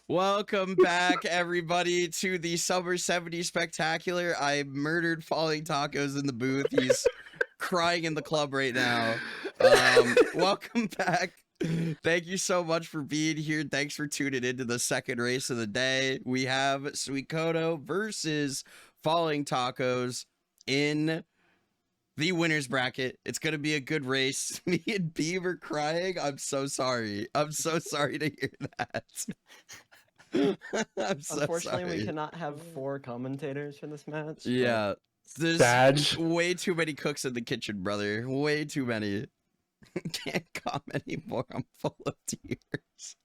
Welcome back, everybody, to the Summer 70s Spectacular. I murdered Falling Tacos in the booth. He's crying in the club right now. Welcome back. Thank you so much for being here. Thanks for tuning into the second race of the day. We have SuikotoY versus Falling Tacos in the winner's bracket. It's going to be a good race. Me and Beaver crying. I'm so sorry. I'm so sorry to hear that. I'm so Unfortunately, sorry. we cannot have 4 commentators for this match. Yeah, there's Badge. way too many cooks in the kitchen, brother. Way too many. Can't come anymore. I'm full of tears.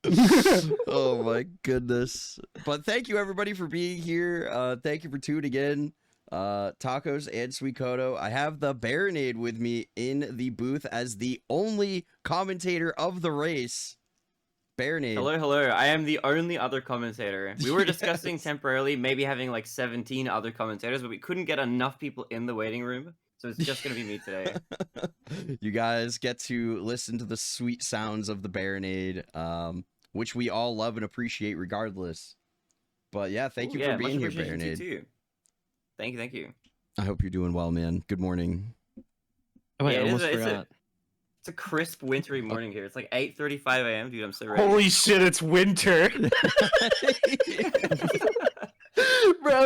Oh my goodness. But thank you everybody for being here. Thank you for tuning in. Tacos and SuikotoY. I have the Baronade with me in the booth as the only commentator of the race. Baronade. Hello. I am the only other commentator. We were discussing Yes. temporarily maybe having like 17 other commentators, but we couldn't get enough people in the waiting room, so it's just gonna be me today. You guys get to listen to the sweet sounds of the Baronade, which we all love and appreciate regardless. But yeah, thank you for being here, Baronade. Too. Thank you. I hope you're doing well, man. Good morning. Oh, wait, Yeah, I it is almost a- forgot. It's a crisp wintry morning here. It's like 8:35 a.m. Dude, I'm so ready. Holy shit, it's winter. Bro,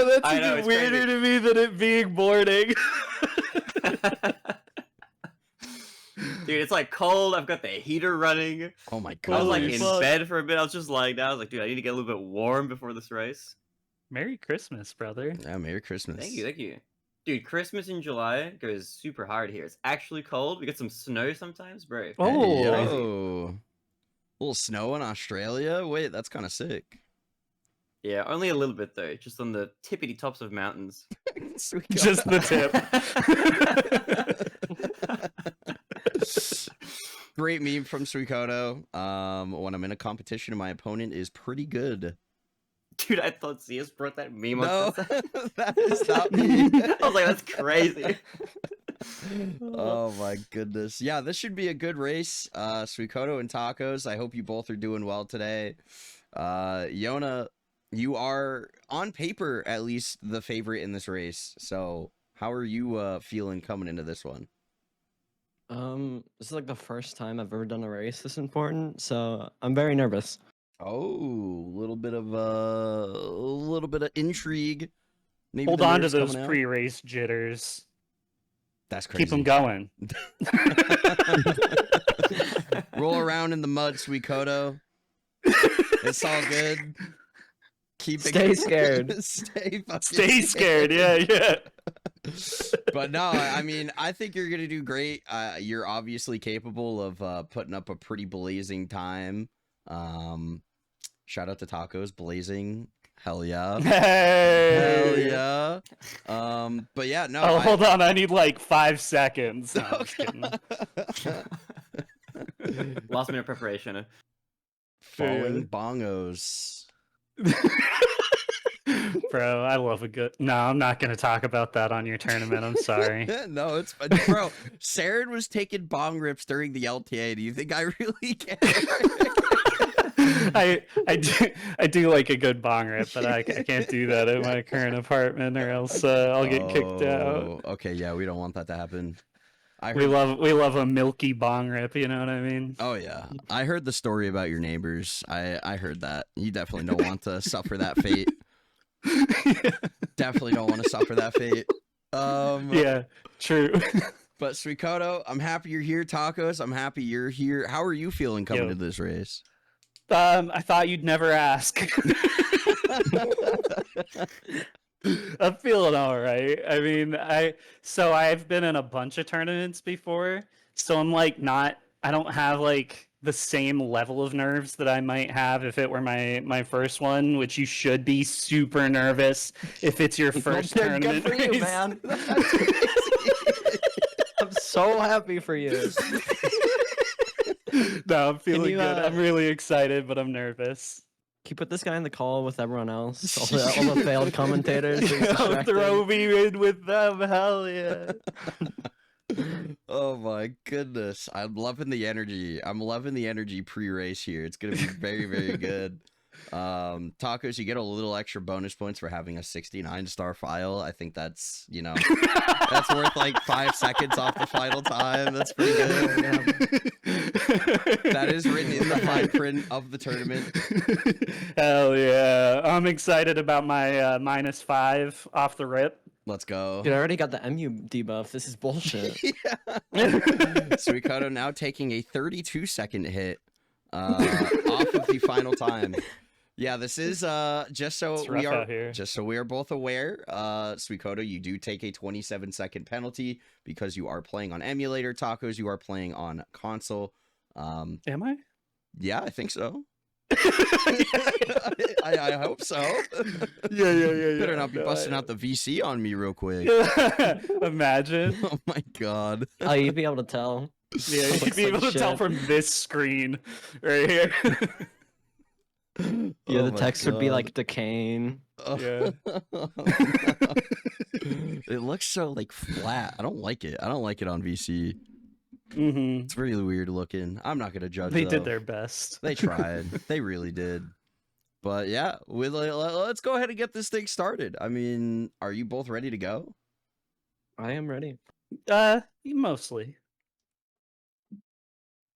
that's I know, even it's weirder crazy. to me than it being morning. Dude, it's like cold. I've got the heater running. Oh my I was god. like Holy in fuck. bed for a bit. I was just lying down. I was like, dude, I need to get a little bit warm before this race. Merry Christmas, brother. Yeah, Merry Christmas. Thank you. Dude, Christmas in July goes super hard here. It's actually cold. We get some snow sometimes, bro. Hey, Oh. yo. Little snow in Australia? Wait, that's kind of sick. Yeah, only a little bit though, just on the tippity tops of mountains. Just the tip. Great meme from SuikotoY. When I'm in a competition and my opponent is pretty good. Dude, I thought CS brought that meme No, on. that is not me. I was like, that's crazy. Oh my goodness. Yeah, this should be a good race. SuikotoY and Tacos, I hope you both are doing well today. Yona, you are on paper at least the favorite in this race. So how are you feeling coming into this one? This is like the first time I've ever done a race this important, so I'm very nervous. Oh, a little bit of intrigue. Maybe Hold the on to nerves those coming out. pre-race jitters. That's crazy. Keep them going. Roll around in the mud, SuikotoY. It's all good. Keep it Stay scared. Stay fucking Stay scared. Yeah. But no, I mean, I think you're gonna do great. You're obviously capable of putting up a pretty blazing time. Shout out to Tacos, blazing. Hell yeah. Hey. Hell yeah. But yeah, no. Oh, hold on. I need like 5 seconds. No, I'm just kidding. Last minute preparation. Falling bongos. Bro, I love a good. No, I'm not going to talk about that on your tournament. I'm sorry. No, it's fun. Bro, Saren was taking bong rips during the LTA. Do you think I really care? I do like a good bong rip, but I can't do that in my current apartment, or else I'll get kicked out. Okay, yeah, we don't want that to happen. We love a milky bong rip. You know what I mean? Oh yeah, I heard the story about your neighbors. I heard that. You definitely don't want to suffer that fate. Definitely don't want to suffer that fate. Yeah, true. But SuikotoY, I'm happy you're here. Tacos, I'm happy you're here. How are you feeling coming to this race? I thought you'd never ask. I'm feeling all right. I mean, I've been in a bunch of tournaments before, so I'm like I don't have like the same level of nerves that I might have if it were my first one, which you should be super nervous if it's your first Good tournament. for you, race. man. I'm so happy for you. No, I'm feeling you, good. I'm really excited, but I'm nervous. Can you put this guy in the call with everyone else? All the failed commentators. He's distracted. Throw me in with them, hell yeah. Oh my goodness. I'm loving the energy. I'm loving the energy pre-race here. It's gonna be very, very good. Tacos, you get a little extra bonus points for having a 69-star file. I think that's, you know, that's worth like 5 seconds off the final time. That's pretty good. That is written in the fine print of the tournament. Hell yeah. I'm excited about my -5 off the rip. Let's go. Dude, I already got the MU debuff. This is bullshit. Yeah. Suikoto now taking a 32-second hit off of the final time. Yeah, this is just so It's we rough are out here. just so we are both aware. Suikoto, you do take a 27-second penalty because you are playing on emulator. Tacos, you are playing on console. Am I? Yeah, I think so. I hope so. Yeah. Better not be busting out the VC on me real quick. Imagine. Oh my god. Oh, you'd be able to tell. Yeah, you'd Looks be like able to tell shit. from this screen right here. Yeah, Oh the my text would be God. like decaying. Oh, Yeah. no. It looks so like flat. I don't like it. I don't like it on VC. hmm It's really weird looking. I'm not gonna judge. They though. did their best. They tried. They really did. But yeah, let's go ahead and get this thing started. I mean, are you both ready to go? I am ready. Mostly.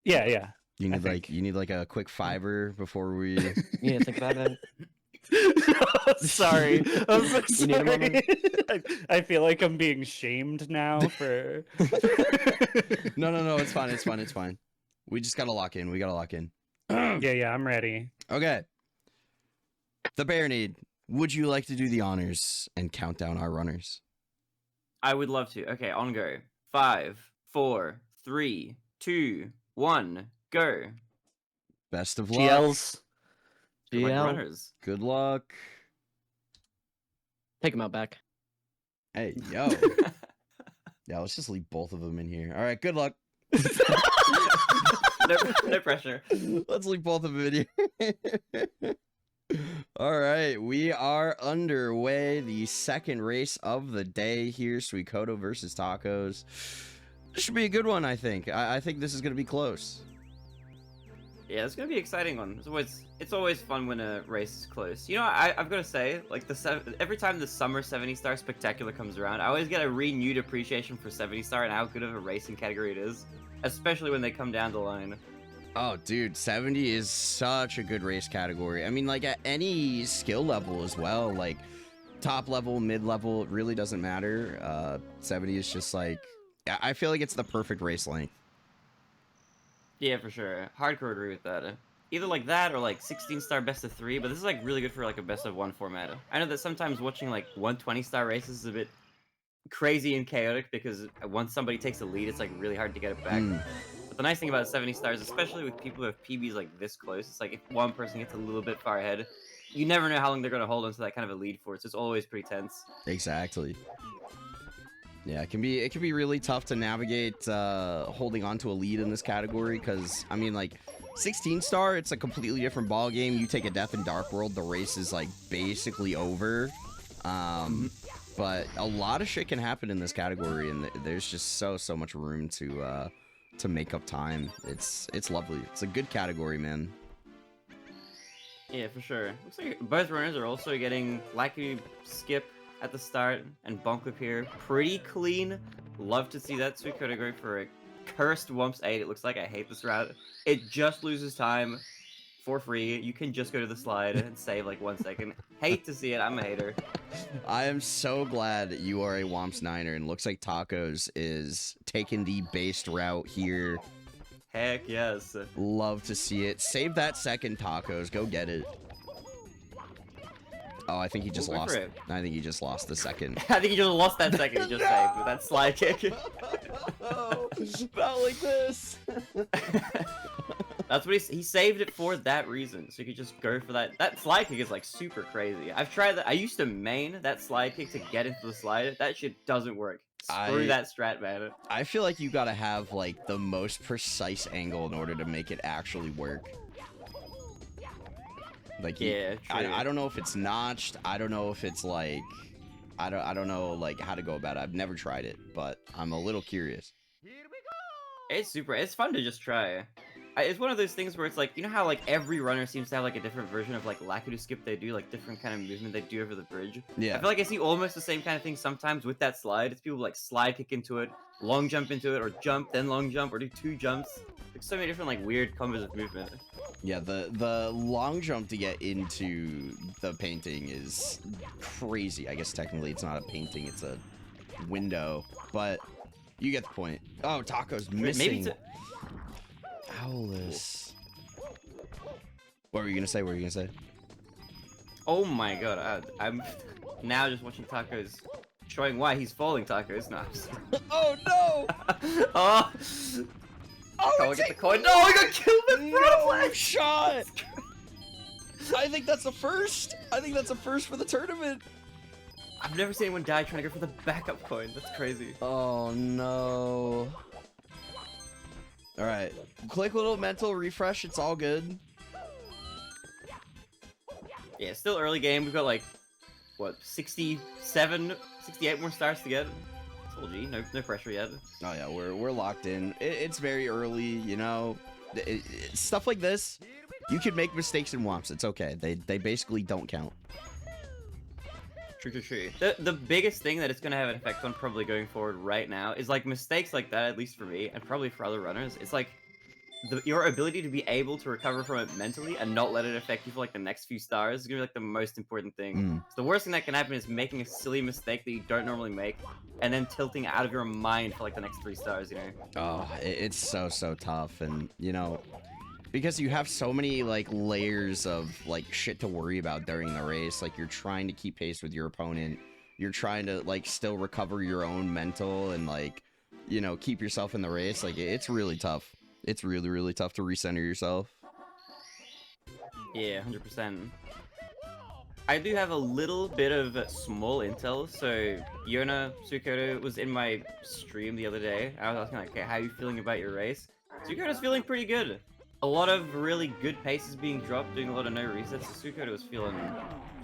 Yeah. You I need think. you need like a quick fiver before we. Yeah, think about it. Sorry. I'm so You need a moment? sorry. I feel like I'm being shamed now for. No. It's fine. It's fine. It's fine. We just gotta lock in. We gotta lock in. Yeah, I'm ready. Okay. The Bear Need. Would you like to do the honors and count down our runners? I would love to. Okay, on go. 5, 4, 3, 2, 1, go. Best of luck. GLs. Good luck, GL. runners. Good luck. Take him out back. Hey, yo. Yeah, let's just leave both of them in here. All right, good luck. No pressure. Let's leave both of them in here. All right, we are underway. The second race of the day here, Suikoto versus Tacos. This should be a good one, I think. I think this is going to be close. Yeah, it's gonna be an exciting one. It's always fun when a race is close. You know, I've got to say, like every time the summer 70-star spectacular comes around, I always get a renewed appreciation for 70-star and how good of a racing category it is, especially when they come down the line. Oh, dude, 70 is such a good race category. I mean, like, at any skill level as well, like, top level, mid level, it really doesn't matter. 70 is just, like, I feel like it's the perfect race length. Yeah, for sure. Hardcore agree with that. Either like that or like 16-star best of 3, but this is like really good for like a best of 1 format. I know that sometimes watching like 120-star races is a bit crazy and chaotic because once somebody takes the lead, it's like really hard to get it back. But the nice thing about 70 stars, especially with people who have PBs like this close, it's like if one person gets a little bit far ahead, you never know how long they're going to hold onto that kind of a lead for. So it's always pretty tense. Exactly. Yeah, it can be really tough to navigate holding on to a lead in this category because, I mean, like, 16-star, it's a completely different ball game. You take a death in Dark World, the race is, like, basically over. But a lot of shit can happen in this category, and there's just so much room to make up time. It's lovely. It's a good category, man. Yeah, for sure. Looks like both runners are also getting Lucky Skip at the start and Bonk Whip here. Pretty clean. Love to see that. Suikoto go for a cursed Wumps 8. It looks like I hate this route. It just loses time for free. You can just go to the slide and save like 1 second. Hate to see it. I'm a hater. I am so glad that you are a Womps Niner, and looks like Tacos is taking the based route here. Heck yes. Love to see it. Save that second, Tacos. Go get it. Oh, I think he just Wait for lost. it. I think he just lost the second. I think he just lost that second he just saved with that slide kick. Oh, not like this. That's what he saved it for that reason. So you could just go for that. That slide kick is like super crazy. I've tried that. I used to main that slide kick to get into the slide. That shit doesn't work. Screw that strat, man. I feel like you gotta have like the most precise angle in order to make it actually work. Like, Yeah, true. I don't know if it's notched. I don't know if it's like, I don't know like how to go about it. I've never tried it, but I'm a little curious. It's fun to just try. It's one of those things where it's like, you know how like every runner seems to have like a different version of like Lakitu skip they do, like different kind of movement they do over the bridge. Yeah. I feel like I see almost the same kind of thing sometimes with that slide. It's people like slide kick into it, long jump into it, or jump then long jump, or do 2 jumps. Like so many different like weird combos of movement. Yeah, the long jump to get into the painting is crazy. I guess technically it's not a painting, it's a window, but you get the point. Oh, Taco's missing. Maybe Owlus. What were you gonna say? What were you gonna say? Oh my god, I'm now just watching Tacos, showing why he's falling. Tacos, no. Oh no! Oh, Oh, we get the coin. No, we got killed in front of no flag. shot! I think that's a first. I think that's a first for the tournament. I've never seen anyone die trying to go for the backup coin. That's crazy. Oh no! All right, click little mental refresh. It's all good. Yeah, still early game. We've got like, what, 67, 68 more stars to get. Told you, no pressure yet. Oh yeah, we're locked in. It's very early, you know. Stuff like this, you can make mistakes in WOMPs. It's okay. They basically don't count. True. The biggest thing that it's going to have an effect on probably going forward right now is like mistakes like that, at least for me, and probably for other runners. It's like your ability to be able to recover from it mentally and not let it affect you for like the next few stars is going to be like the most important thing. So the worst thing that can happen is making a silly mistake that you don't normally make and then tilting out of your mind for like the next 3 stars, you know? Oh, it's so tough, and you know, because you have so many like layers of like shit to worry about during the race. Like you're trying to keep pace with your opponent, you're trying to like still recover your own mental and like, you know, keep yourself in the race. Like it's really tough. It's really tough to recenter yourself. Yeah, 100%. I do have a little bit of small intel. So Yona Suikoto was in my stream the other day. I was asking like, okay, how are you feeling about your race? Suikoto's feeling pretty good. A lot of really good paces being dropped, doing a lot of no resets. So Suikoto was feeling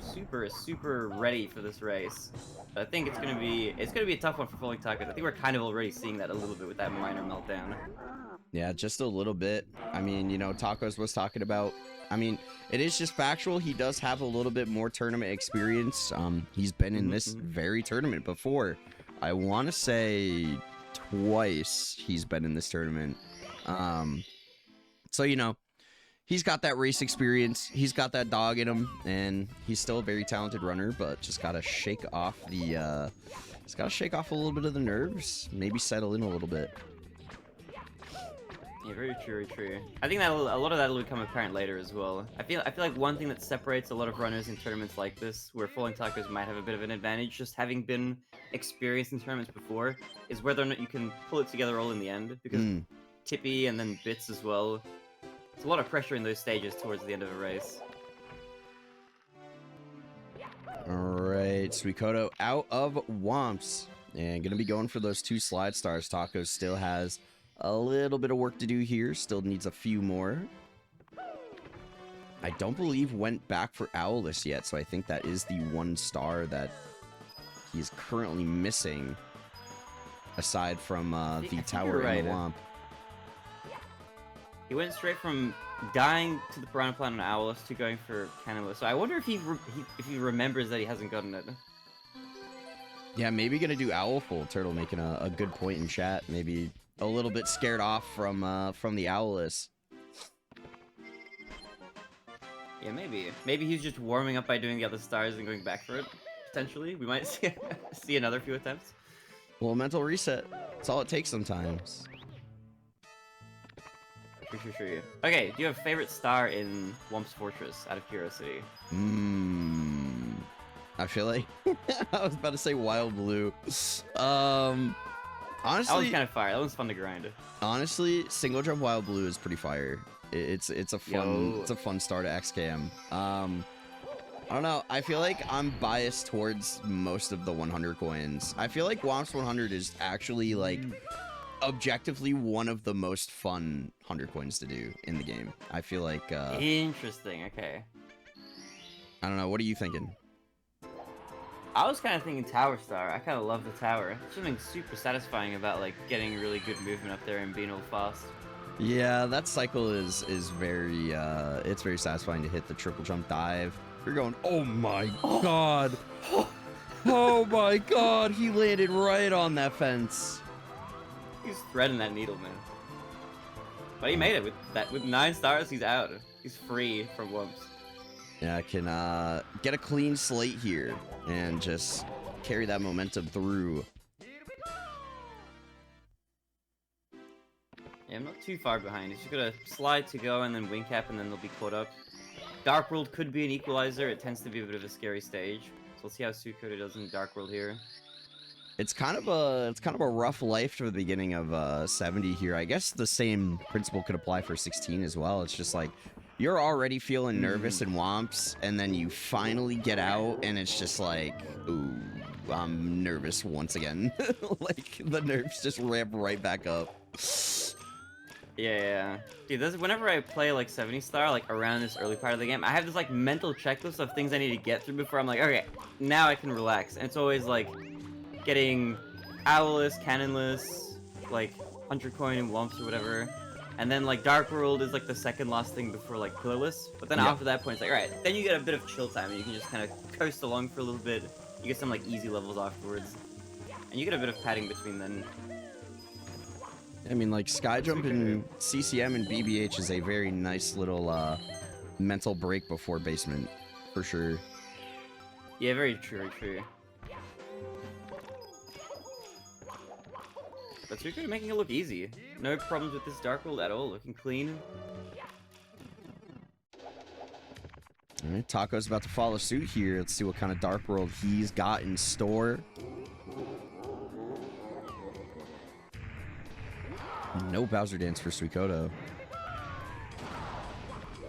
super ready for this race. But I think it's gonna be a tough one for Falling Tacos. I think we're kind of already seeing that a little bit with that minor meltdown. Yeah, just a little bit. I mean, you know, Tacos was talking about, I mean, it is just factual. He does have a little bit more tournament experience. He's been in this very tournament before. I want to say twice he's been in this tournament. So, you know, he's got that race experience. He's got that dog in him, and he's still a very talented runner, but just got to shake off the, just got to shake off a little bit of the nerves, maybe settle in a little bit. Yeah, very true. I think that a lot of that will become apparent later as well. I feel like one thing that separates a lot of runners in tournaments like this, where Falling Tacos might have a bit of an advantage, just having been experienced in tournaments before, is whether or not you can pull it together all in the end. Because Tippy and then Bits as well, it's a lot of pressure in those stages towards the end of a race. Alright, Suikoto out of WOMPs. And gonna be going for those 2 slide stars. Tacos still has a little bit of work to do here. Still needs a few more. I don't believe went back for Owlus yet, so I think that is the 1 star that he's currently missing. Aside from the tower and the WOMP. He went straight from dying to the Piranha Plant on Owlus to going for Cannibal. So I wonder if he remembers that he hasn't gotten it. Yeah, maybe gonna do Owlful. Turtle making a good point in chat. Maybe a little bit scared off from the Owlus. Yeah, maybe. Maybe he's just warming up by doing the other stars and going back for it. Potentially, we might see another few attempts. Well, mental reset. That's all it takes sometimes. Sure. Okay, do you have a favorite star in Womp's Fortress, out of curiosity? I feel like I was about to say Wild Blue. Honestly, that one's kind of fire. That one's fun to grind. Honestly, single jump Wild Blue is pretty fire. It's a fun star to XKM. I don't know. I feel like I'm biased towards most of the 100 coins. I feel like Womp's 100 is actually like objectively one of the most fun 100 coins to do in the game. I feel like interesting. Okay. I don't know. What are you thinking? I was kind of thinking Tower Star. I kind of love the tower. There's something super satisfying about like getting really good movement up there and being all fast. Yeah, that cycle is very it's very satisfying to hit the triple jump dive. You're going, oh my god. Oh my god, he landed right on that fence. He's threading that needle, man. But he made it with 9 stars. He's out. He's free from whoops. Yeah, I can get a clean slate here and just carry that momentum through. Yeah, I'm not too far behind. He's just gonna slide to go and then wing cap and then they'll be caught up. Dark World could be an equalizer. It tends to be a bit of a scary stage. So let's see how Suikoto does in Dark World here. It's kind of a rough life for the beginning of 70 here. I guess the same principle could apply for 16 as well. It's just like you're already feeling nervous in Womps, and then you finally get out, and it's just like, ooh, I'm nervous once again. Like the nerves just ramp right back up. Yeah. Dude, whenever I play like 70 star, like around this early part of the game, I have this like mental checklist of things I need to get through before I'm like, okay, now I can relax. And it's always like getting owlless, cannonless, like 100 coin and wumps or whatever. And then like Dark World is like the second last thing before like pillarless. But then after that point, it's like, alright, then you get a bit of chill time and you can just kind of coast along for a little bit. You get some like easy levels afterwards. And you get a bit of padding between then. I mean, like Skyjump and CCM and BBH is a very nice little mental break before basement, for sure. Yeah, very true, very true. But Suikoto making it look easy. No problems with this Dark World at all, looking clean. Alright, Taco's about to follow suit here. Let's see what kind of Dark World he's got in store. No Bowser Dance for Suikoto.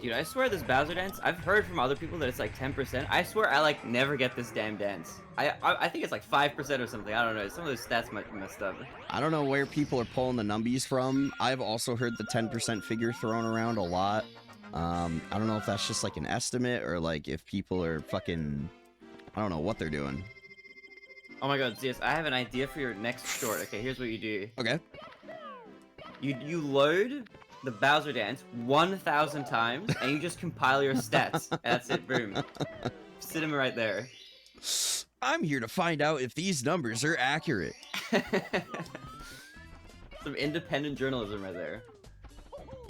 Dude, I swear this Bowser Dance, I've heard from other people that it's like 10%. I swear I like never get this damn dance. I think it's like 5% or something. I don't know. Some of those stats might be messed up. I don't know where people are pulling the numbies from. I've also heard the 10% figure thrown around a lot. I don't know if that's just like an estimate or like if people are fucking... I don't know what they're doing. Oh my god, Zeus, I have an idea for your next short. Okay, here's what you do. Okay. You load the Bowser Dance 1,000 times, and you just compile your stats. And that's it, boom. Sit him right there. I'm here to find out if these numbers are accurate. Some independent journalism right there.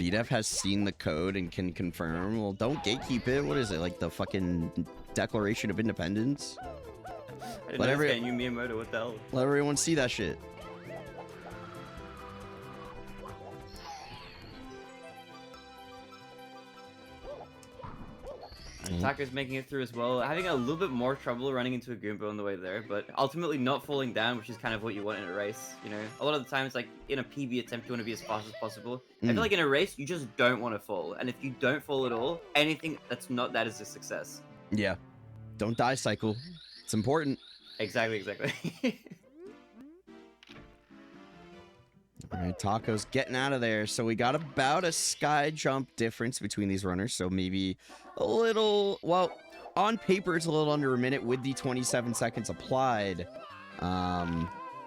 BDEF has seen the code and can confirm. Well, don't gatekeep it. What is it, like the fucking Declaration of Independence? I didn't know this guy knew Miyamoto, what the hell? Let everyone see that shit. Taco's making it through as well, having a little bit more trouble running into a Goomba on the way there, but ultimately not falling down, which is kind of what you want in a race, you know? A lot of the times, like, in a PB attempt, you want to be as fast as possible. I feel like in a race, you just don't want to fall, and if you don't fall at all, anything that's not that is a success. Yeah. Don't die, Cycle. It's important. Exactly. Alright, Taco's getting out of there. So we got about a sky jump difference between these runners. So maybe a little, well, on paper it's a little under a minute with the 27 seconds applied.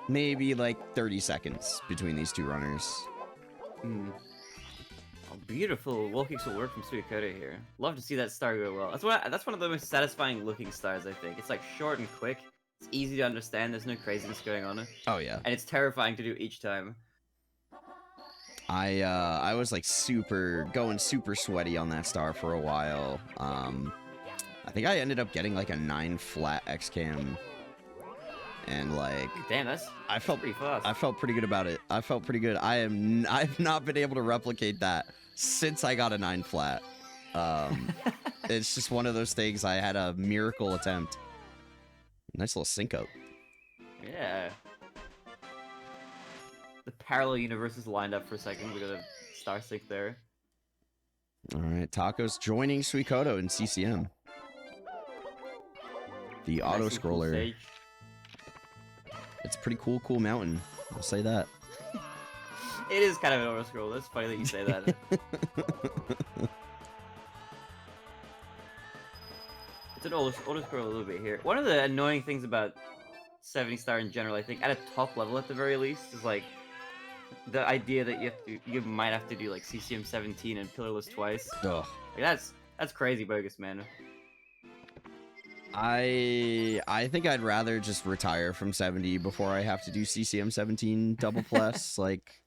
Maybe like 30 seconds between these two runners. Oh, beautiful wall kicks will work from Suikoto here. Love to see that star go well. That's one of the most satisfying looking stars, I think. It's like short and quick. It's easy to understand. There's no craziness going on. Oh yeah. And it's terrifying to do each time. I was like going super sweaty on that star for a while. I think I ended up getting like a 9 flat X cam, and like, damn, that's pretty fast. I felt pretty good about it. I felt pretty good. I've not been able to replicate that since I got a 9 flat. It's just one of those things. I had a miracle attempt. Nice little sync up. Yeah. The parallel universes lined up for a second. We got a star sync there. Alright, Taco's joining Suikoto in CCM. The Nice auto and cool scroller. stage. It's a pretty cool mountain. I'll say that. It is kind of an auto scroll. That's funny that you say that. It's an auto scroll a little bit here. One of the annoying things about 70 star in general, I think, at a top level at the very least, is like the idea that you might have to do like CCM 17 and pillarless twice. Ugh. Like, that's crazy bogus, man. I think I'd rather just retire from 70 before I have to do CCM 17 double plus. Like,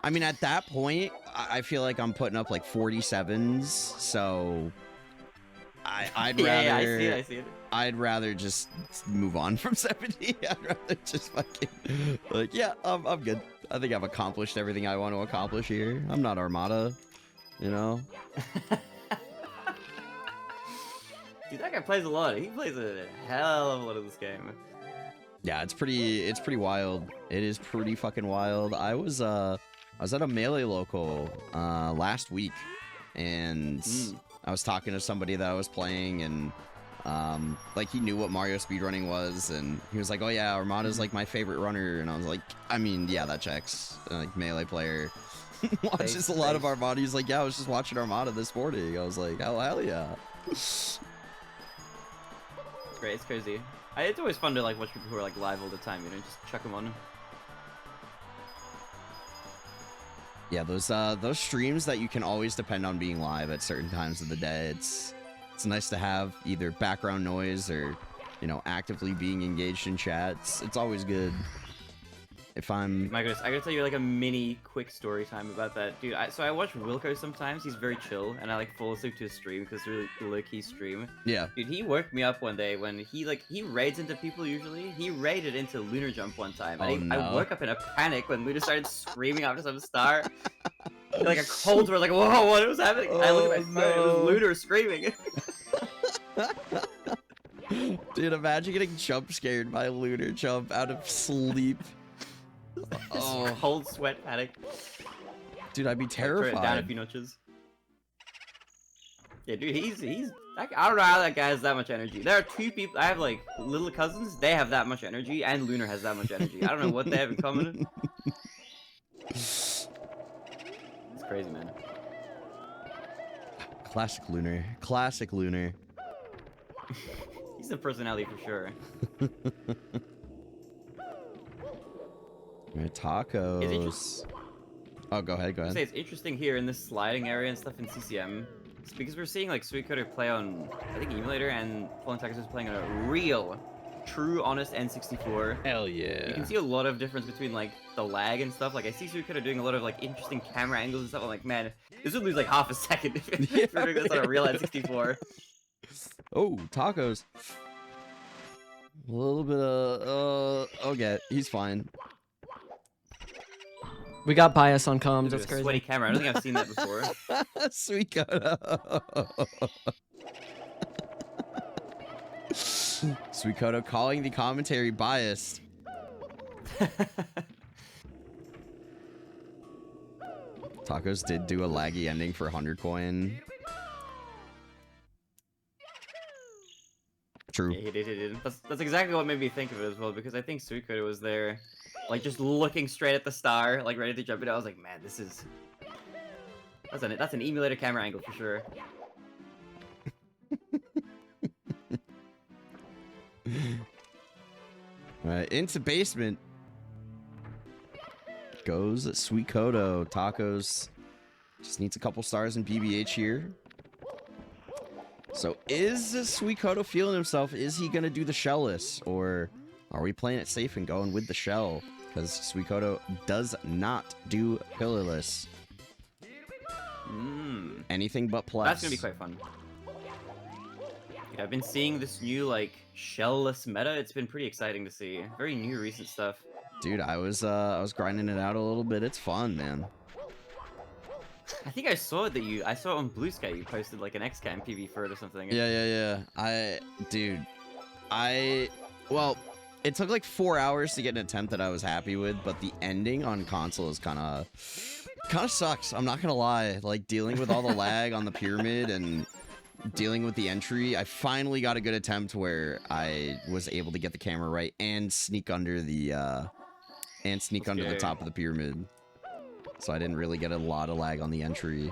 I mean, at that point, I feel like I'm putting up like 47s, so I'd rather. Yeah, I see it. I'd rather just move on from 70. I'd rather just fucking like, yeah, I'm good. I think I've accomplished everything I want to accomplish here. I'm not Armada, you know. Dude, that guy plays a lot. He plays a hell of a lot of this game. Yeah, it's pretty wild. It is pretty fucking wild. I was at a Melee local last week, and I was talking to somebody that I was playing, and like he knew what Mario speedrunning was, and he was like, "Oh yeah, Armada's like my favorite runner," and I was like, "I mean, yeah, that checks." Like Melee player watches a lot of Armada. He's like, "Yeah, I was just watching Armada this morning." I was like, "Oh hell yeah." Great, it's crazy. It's always fun to like watch people who are like live all the time, you know, just chuck them on. Yeah, those streams that you can always depend on being live at certain times of the day. It's nice to have either background noise or, you know, actively being engaged in chats. It's always good. If I'm... My goodness, I gotta tell you like a mini quick story time about that. Dude, so I watch Wilco sometimes, he's very chill, and I like fall asleep to his stream because it's a really low-key stream. Yeah. Dude, he woke me up one day when he raids into people usually. He raided into Lunar Jump one time. And I woke up in a panic when Lunar started screaming after some star. Like a cold sweat, like, whoa, what was happening? I looked at my phone, it was Lunar screaming. Dude, imagine getting jump scared by Lunar Jump out of sleep. Oh, cold sweat panic. Dude, I'd be Turn it down a terrified. few notches. Yeah, dude, he's I don't know how that guy has that much energy. There are two people. I have like little cousins. They have that much energy, and Lunar has that much energy. I don't know what they have in common. It's crazy, man. Classic Lunar. Classic Lunar. He's a personality for sure. Tacos. Oh, go ahead, go I ahead. say it's interesting here in this sliding area and stuff in CCM. It's because we're seeing like SuikotoY play on, I think, Emulator, and Falling Tacos is playing on a real, true, honest N64. Hell yeah. You can see a lot of difference between like the lag and stuff. Like I see SuikotoY doing a lot of like interesting camera angles and stuff. I'm like, man, this would lose like half a second if we're doing this on a real N64. Oh, tacos. A little bit of, okay, he's fine. We got bias on comms. There's That's a crazy. sweaty camera. I don't think I've seen that before. Suikoto. Suikoto calling the commentary biased. Tacos did do a laggy ending for 100 coin. True. Yeah, he did. That's exactly what made me think of it as well, because I think SuikotoY was there, like just looking straight at the star, like ready to jump it. I was like, man, this is that's an emulator camera angle for sure. Alright, into basement goes Suikoto. Tacos just needs a couple stars in BBH here. So is Suikoto feeling himself? Is he gonna do the shellless, or are we playing it safe and going with the shell? Because Suikoto does not do pillarless. Anything but plus. That's gonna be quite fun. Dude, I've been seeing this new like shellless meta. It's been pretty exciting to see. Very new, recent stuff. Dude, I was grinding it out a little bit. It's fun, man. I think I saw it I saw it on Blue Sky. You posted like an XCAM PV for it or something. Yeah. Well, it took like 4 hours to get an attempt that I was happy with, but the ending on console is kind of sucks. I'm not gonna lie. Like dealing with all the lag on the pyramid and dealing with the entry, I finally got a good attempt where I was able to get the camera right and sneak under the top of the pyramid. So I didn't really get a lot of lag on the entry.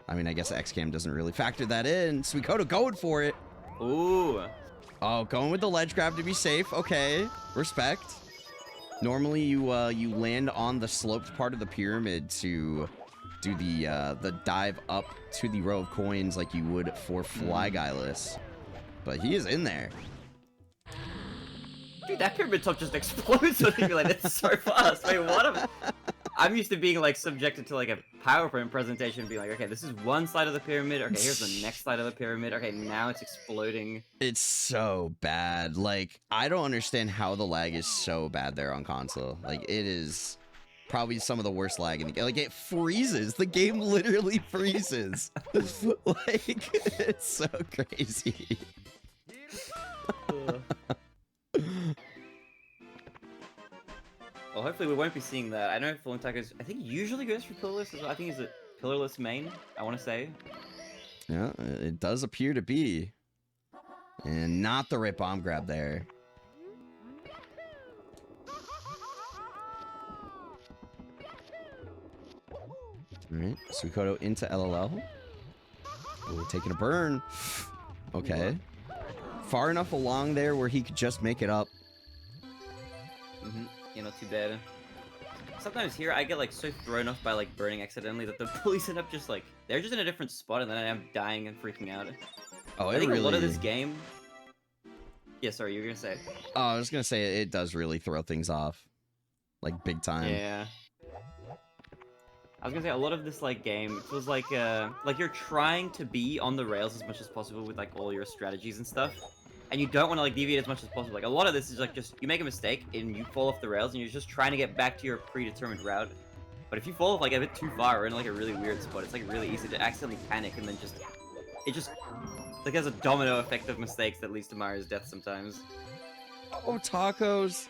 I mean, I guess XCAM doesn't really factor that in. Suikoto going for it. Ooh. Oh, going with the ledge grab to be safe. Okay. Respect. Normally, you land on the sloped part of the pyramid to do the dive up to the row of coins like you would for Fly Guyless. But he is in there. Dude, that pyramid top just explodes on you like that's so fast. Wait, what? I'm used to being like subjected to like a PowerPoint presentation, being like, okay, this is one side of the pyramid. Okay, here's the next side of the pyramid. Okay, now it's exploding. It's so bad. Like, I don't understand how the lag is so bad there on console. Like, it is probably some of the worst lag in the game. Like, it freezes. The game literally freezes. Like, it's so crazy. Well, hopefully we won't be seeing that. I know Falling Tacos, I think usually goes for pillarless as well. I think he's a pillarless main, I want to say. Yeah, it does appear to be. And not the right bomb grab there. Alright, Suikoto into LLL. Ooh, taking a burn. Okay. Far enough along there where he could just make it up. Yeah, not too bad. Sometimes here I get like so thrown off by like burning accidentally that the police end up just like they're just in a different spot and then I am dying and freaking out. Oh, I think a lot of this game. Yeah, sorry, you were gonna say. Oh, I was gonna say it does really throw things off, like big time. Yeah. I was gonna say a lot of this like game feels like you're trying to be on the rails as much as possible with like all your strategies and stuff. And you don't want to like deviate as much as possible. Like a lot of this is like just you make a mistake and you fall off the rails and you're just trying to get back to your predetermined route. But if you fall off like a bit too far or in like a really weird spot, it's like really easy to accidentally panic and then it just like has a domino effect of mistakes that leads to Mario's death sometimes. Oh, tacos!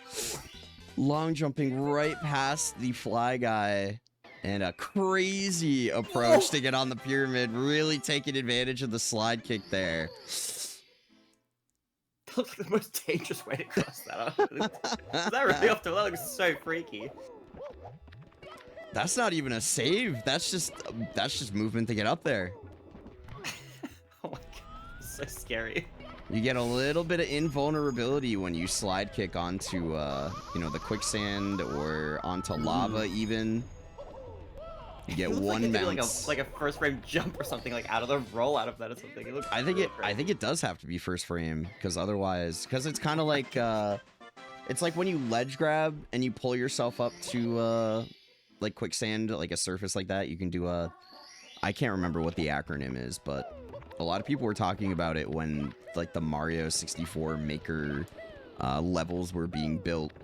Long jumping right past the fly guy. And a crazy approach to get on the pyramid, really taking advantage of the slide kick there. That looks like the most dangerous way to cross that off. Is that really off the That looks so freaky. That's not even a save. That's just movement to get up there. Oh my god, it's so scary. You get a little bit of invulnerability when you slide kick onto, you know, the quicksand or onto lava even. You get one bounce. Like a first frame jump or something, like out of the roll out of that or something. It looks I think it does have to be first frame because otherwise, because it's kind of like it's like when you ledge grab and you pull yourself up to like quicksand, like a surface like that. You can do I can't remember what the acronym is, but a lot of people were talking about it when like the Mario 64 Maker levels were being built.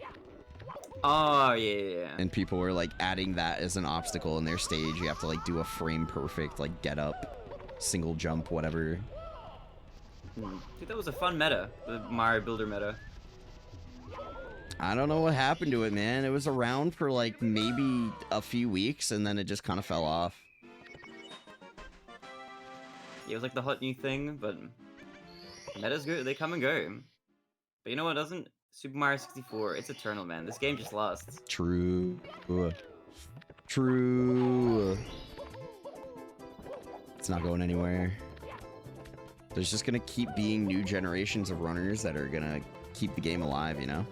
Oh, yeah. And people were like adding that as an obstacle in their stage. You have to like do a frame perfect, like get up, single jump, whatever. Dude, that was a fun meta, the Mario Builder meta. I don't know what happened to it, man. It was around for like maybe a few weeks and then it just kind of fell off. Yeah, it was like the hot new thing, but metas go, they come and go. But you know what doesn't? Super Mario 64, it's eternal, man. This game just lasts. True. True. It's not going anywhere. There's just gonna keep being new generations of runners that are gonna keep the game alive, you know?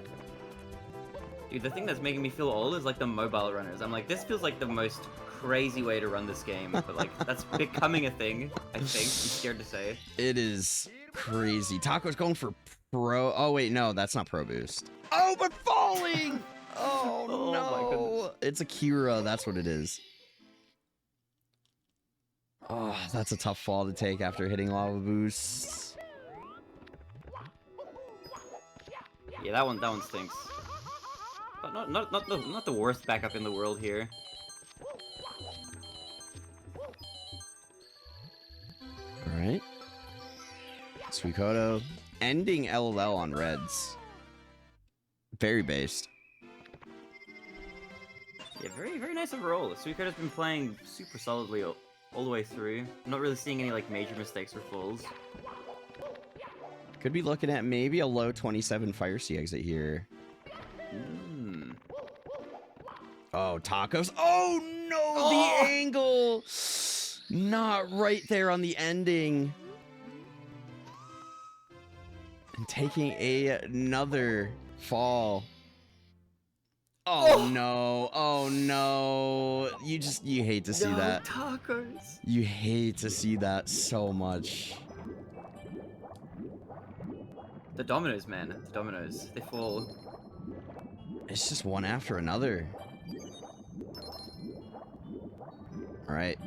Dude, the thing that's making me feel old is like the mobile runners. I'm like, this feels like the most crazy way to run this game, but like, that's becoming a thing, I think. I'm scared to say. It is crazy. Taco's going for pro. Oh, wait, no, that's not pro boost. Oh, but falling! Oh, Oh, no. my goodness. It's Akira, that's what it is. Oh, that's a tough fall to take after hitting lava boosts. Yeah, that one stinks. But not the worst backup in the world here. Alright. Suikoto ending LLL on reds. Very based. Yeah, very, very nice overall. Suikoto's been playing super solidly all the way through. I'm not really seeing any like major mistakes or falls. Could be looking at maybe a low 27 Fire Sea exit here. Oh, tacos. Oh, no, Oh! the angle. Not right there on the ending. And taking another fall. Oh no, oh no. You hate to see that. Tacos. You hate to see that so much. The dominoes, man. The dominoes. They fall. It's just one after another. Alright.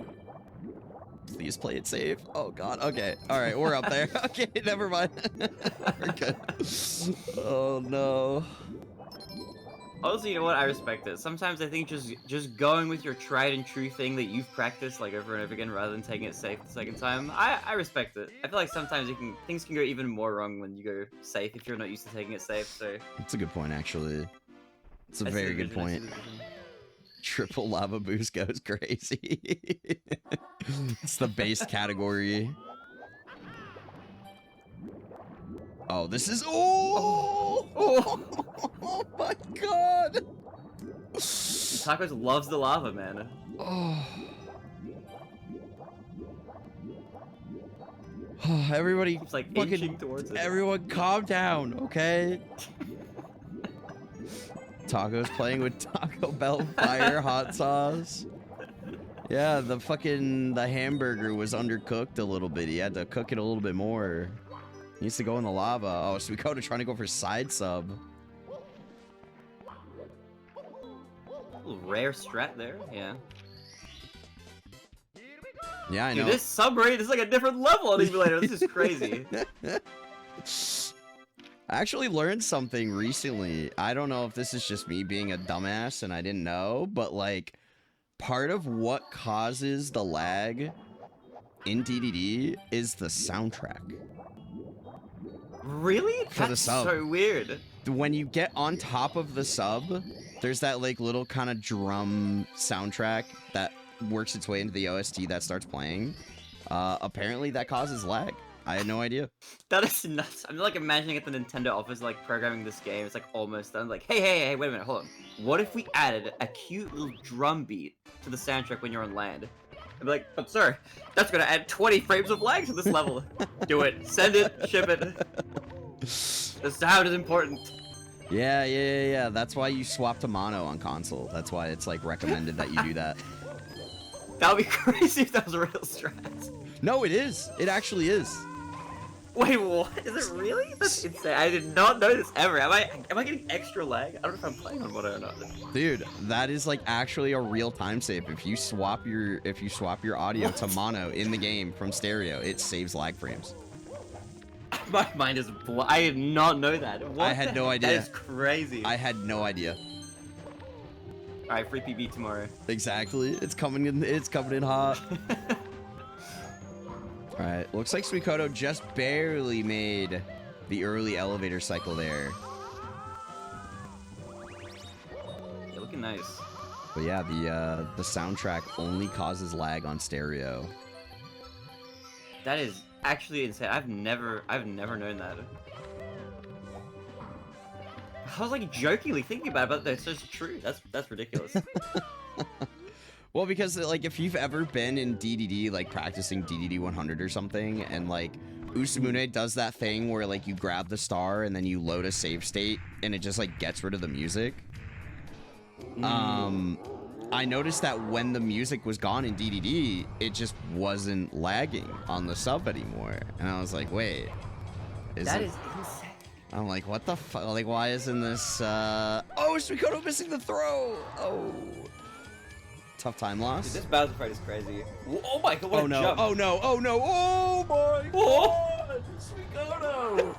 Please play it safe. Oh god, okay. Alright, we're up there. Okay, never mind. We're good. Oh no. Also, you know what? I respect it. Sometimes I think just going with your tried and true thing that you've practiced like over and over again, rather than taking it safe the second time. I respect it. I feel like sometimes things can go even more wrong when you go safe if you're not used to taking it safe. So That's a good point, actually. It's a I see very the good vision, I see point. the vision. Triple lava boost goes crazy. It's the base category. Oh, this is oh my god. Tacos loves the lava, man. Oh. Everybody, It's like fucking, inching towards it. everyone, calm down, okay? Tacos playing with Taco Bell fire hot sauce. Yeah, the hamburger was undercooked a little bit. He had to cook it a little bit more. He needs to go in the lava. Oh, Suikoto trying to go for side sub. A little rare strat there, yeah. Yeah, I know. Dude, this sub rate is like a different level on emulator. This is crazy. I actually learned something recently. I don't know if this is just me being a dumbass and I didn't know, but like part of what causes the lag in DDD is the soundtrack. Really? For the That's sub. so weird. When you get on top of the sub, there's that like little kind of drum soundtrack that works its way into the OST that starts playing. Apparently that causes lag. I had no idea. That is nuts. I'm like imagining at the Nintendo office, like programming this game. It's like almost done. Like, hey, wait a minute, hold on. What if we added a cute little drum beat to the soundtrack when you're on land? I'd be like, but sir, that's gonna add 20 frames of lag to this level. Do it. Send it. Ship it. The sound is important. Yeah. That's why you swap to mono on console. That's why it's like recommended that you do that. That would be crazy if that was a real strat. No, it is. It actually is. Wait, what? Is it really? That's insane. I did not know this ever. Am I getting extra lag? I don't know if I'm playing on mono or not. Dude, that is like actually a real time save. If you swap your audio to mono in the game from stereo, it saves lag frames. My mind is I did not know that. What I had no idea. That is crazy. I had no idea. Alright, free PB tomorrow. Exactly. It's coming in hot. Alright, looks like Suikoto just barely made the early elevator cycle there. Yeah, looking nice. But yeah, the soundtrack only causes lag on stereo. That is actually insane. I've never known that. I was like jokingly thinking about it, but that's just true. That's ridiculous. Well, because like if you've ever been in DDD, like practicing DDD 100 or something, and like Usamune does that thing where like you grab the star and then you load a save state and it just like gets rid of the music. I noticed that when the music was gone in DDD, it just wasn't lagging on the sub anymore, and I was like, wait, That is insane. I'm like, what the fuck? Like, why isn't this? Oh, Suikoto missing the throw. Oh. Tough time loss. Dude, this Bowser fight is crazy. Oh my god, what Oh a no, jump. oh no, oh no, oh my god! Suikoto!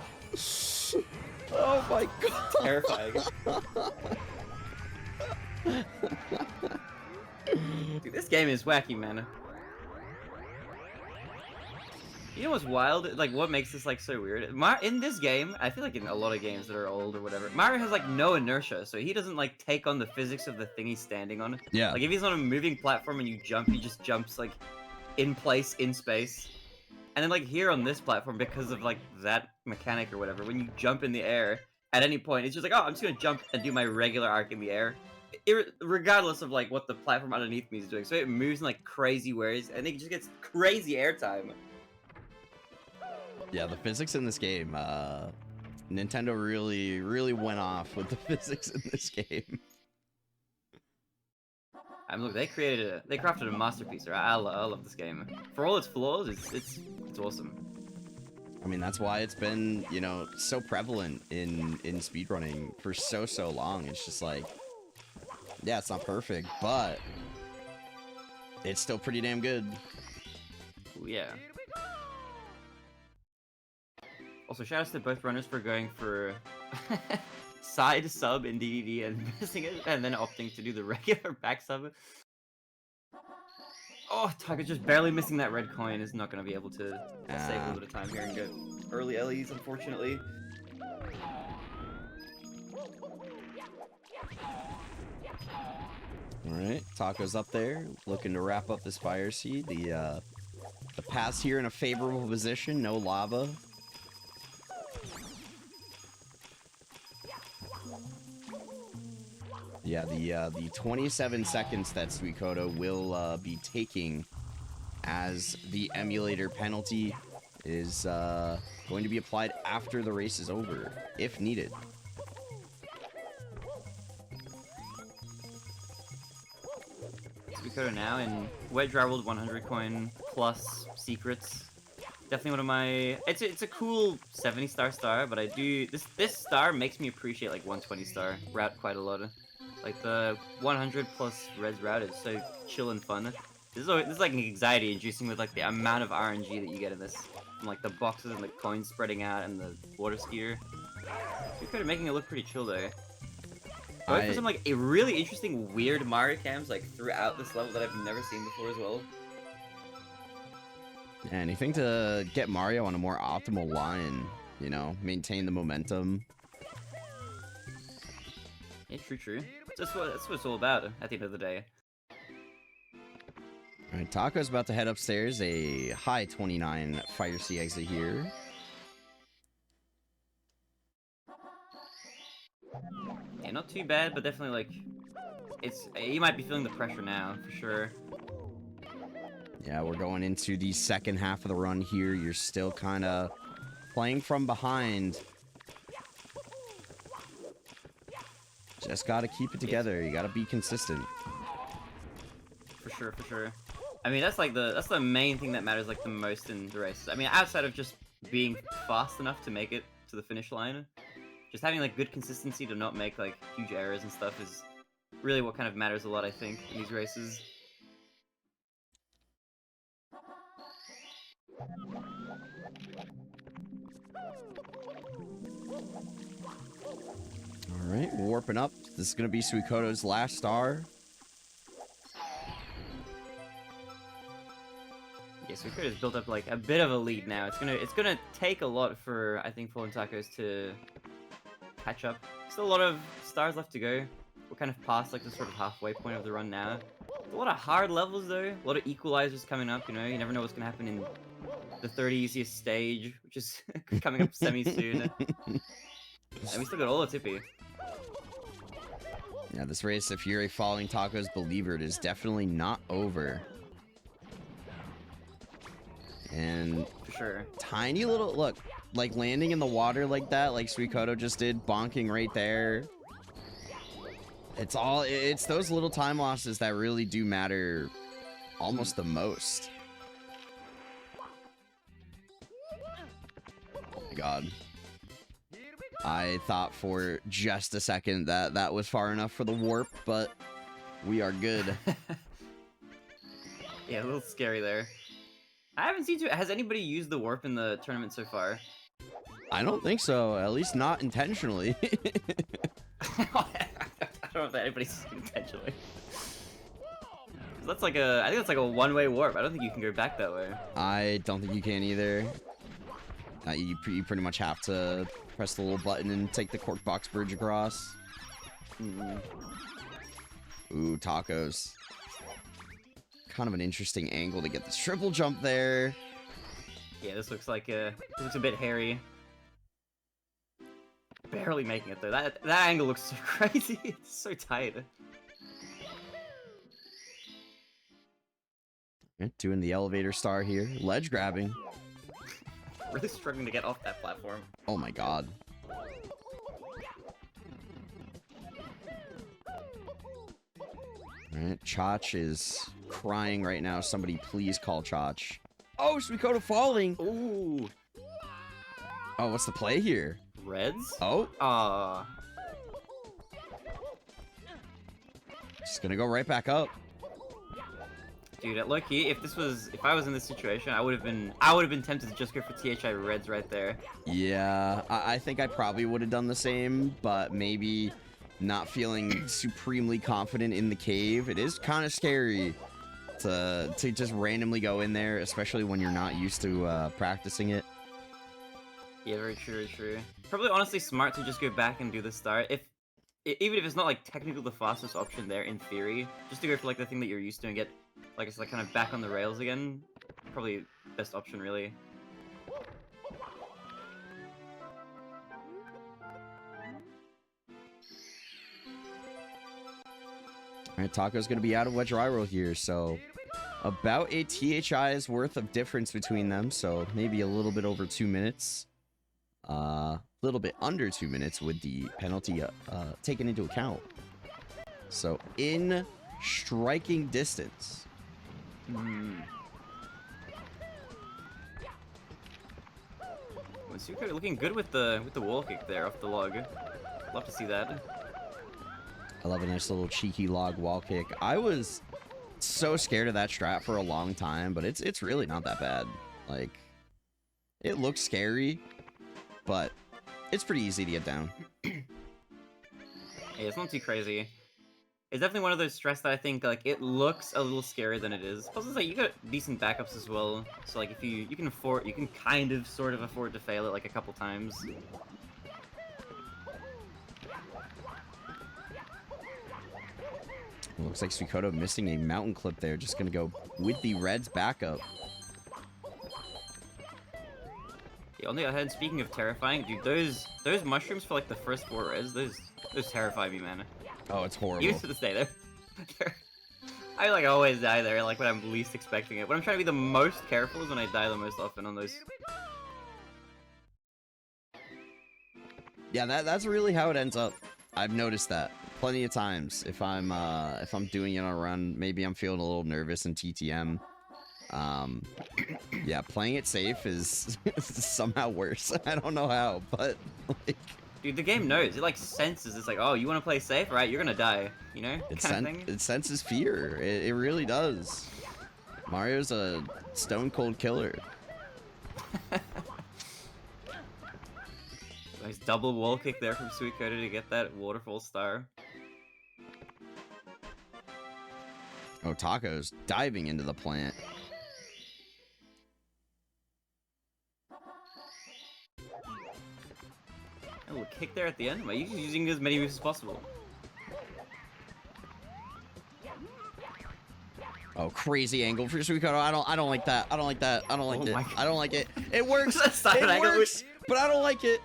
Oh my god! Terrifying. Dude, this game is wacky, man. You know what's wild? Like, what makes this like so weird? In this game, I feel like in a lot of games that are old or whatever, Mario has like no inertia, so he doesn't like take on the physics of the thing he's standing on. Yeah. Like if he's on a moving platform and you jump, he just jumps like in place in space. And then like here on this platform, because of like that mechanic or whatever, when you jump in the air at any point, it's just like, oh, I'm just gonna jump and do my regular arc in the air, regardless of like what the platform underneath me is doing. So it moves in like crazy ways, and it just gets crazy airtime. Yeah, the physics in this game, Nintendo really went off with the physics in this game. I mean, look, they crafted a masterpiece. Right? I love this game. For all its flaws, it's awesome. I mean, that's why it's been, you know, so prevalent in speedrunning for so long. It's just like, yeah, it's not perfect, but it's still pretty damn good. Ooh, yeah. Also, shout outs to both runners for going for side sub in DDD and missing it, and then opting to do the regular back sub. Oh, Tiger just barely missing that red coin is not going to be able to save a little bit of time here and get early Ellie's, unfortunately. Alright, Taco's up there, looking to wrap up this fire seed. The pass here in a favorable position, no lava. Yeah, the 27 seconds that SuikotoY will be taking as the emulator penalty is going to be applied after the race is over, if needed. SuikotoY now in Wedge Rivaled 100 coin plus secrets. Definitely one of my. It's a cool 70 star, but I do this star makes me appreciate like 120 star route quite a lot. Like the 100 plus res route is so chill and fun. This is like anxiety inducing with like the amount of RNG that you get in this, from like the boxes and the coins spreading out and the water skier. SuikotoY making it look pretty chill though. Going for some like a really interesting weird Mario cams like throughout this level that I've never seen before as well. Anything to get Mario on a more optimal line, you know, maintain the momentum. Yeah, true. That's what it's all about at the end of the day. Alright, Taco's about to head upstairs, a high 29 Fire Sea exit here. Yeah, not too bad, but definitely like you might be feeling the pressure now for sure. Yeah, we're going into the second half of the run here. You're still kind of playing from behind. Just got to keep it together. You got to be consistent. For sure. I mean, that's the main thing that matters like the most in the races. I mean, outside of just being fast enough to make it to the finish line, just having like good consistency to not make like huge errors and stuff is really what kind of matters a lot, I think, in these races. Alright, warping up. This is going to be SuikotoY's last star. Yeah, SuikotoY's built up like a bit of a lead now. It's gonna take a lot for I think Fallen Tacos to catch up. Still a lot of stars left to go. We're kind of past like the sort of halfway point of the run now. A lot of hard levels though. A lot of equalizers coming up. You know, you never know what's gonna happen in the 30 easiest stage, which is coming up semi soon. And we still got all the tippy. Yeah, this race, if you're a following Taco's believer, it is definitely not over. And For sure. tiny little, look, like landing in the water like that, like SuikotoY just did, bonking right there. It's those little time losses that really do matter almost the most. Oh my god. I thought for just a second that that was far enough for the warp, but we are good. Yeah, a little scary there. I haven't seen has anybody used the warp in the tournament so far? I don't think so, at least not intentionally. I don't know if anybody's intentionally. That's like I think that's like a one-way warp. I don't think you can go back that way. I don't think you can either. You pretty much have to press the little button and take the cork box bridge across. Ooh, Tacos. Kind of an interesting angle to get this triple jump there. Yeah, this looks like it looks a bit hairy. Barely making it though. That angle looks so crazy. It's so tight. Doing the elevator star here. Ledge grabbing. Really struggling to get off that platform. Oh my god. Alright, Alright, Chach is crying right now. Somebody please call Chach. Oh, Suikoto falling! Ooh. Oh, what's the play here? Reds? Oh, just gonna go right back up. Dude, at low-key, if I was in this situation, I would have been tempted to just go for THI Reds right there. Yeah, I think I probably would have done the same, but maybe not feeling supremely confident in the cave. It is kind of scary to just randomly go in there, especially when you're not used to practicing it. Yeah, very true, very true. Probably honestly smart to just go back and do the start. Even if it's not like technically the fastest option there in theory, just to go for like the thing that you're used to and get like it's like kind of back on the rails again. Probably best option really. Alright, Taco's gonna be out of Wedge Gyro here, so about a THI's worth of difference between them, so maybe a little bit over 2 minutes. A little bit under 2 minutes with the penalty taken into account. So in striking distance. Suikoto looking good with the wall kick there off the log. Love to see that. I love a nice little cheeky log wall kick. I was so scared of that strat for a long time, but it's really not that bad. Like, it looks scary, but it's pretty easy to get down. Yeah, it's not too crazy. It's definitely one of those strats that I think like it looks a little scarier than it is. Plus, it's like you got decent backups as well. So like if you can kind of sort of afford to fail it like a couple times. Looks like Suikoto missing a mountain clip there. Just gonna go with the Reds backup. Yeah, on the other hand, speaking of terrifying, dude, those mushrooms for like the first 4 Reds, those terrify me, man. Oh, it's horrible. Even to this day, I like always die there, like when I'm least expecting it. When I'm trying to be the most careful is when I die the most often on those. Yeah, that's really how it ends up. I've noticed that plenty of times. If I'm doing it on a run, maybe I'm feeling a little nervous in TTM. Yeah, playing it safe is somehow worse. I don't know how, but like, dude, the game knows. It like senses. It's like, oh, you want to play safe, right? You're gonna die. You know, it senses fear. It really does. Mario's a stone cold killer. Nice double wall kick there from Suikoto to get that waterfall star. Oh, Taco's diving into the plant. A little kick there at the end. Are you using as many moves as possible? Oh, crazy angle for Suikoto. I don't like that. I don't like that. I don't like it. I don't like it. It works. It works, but I don't like it.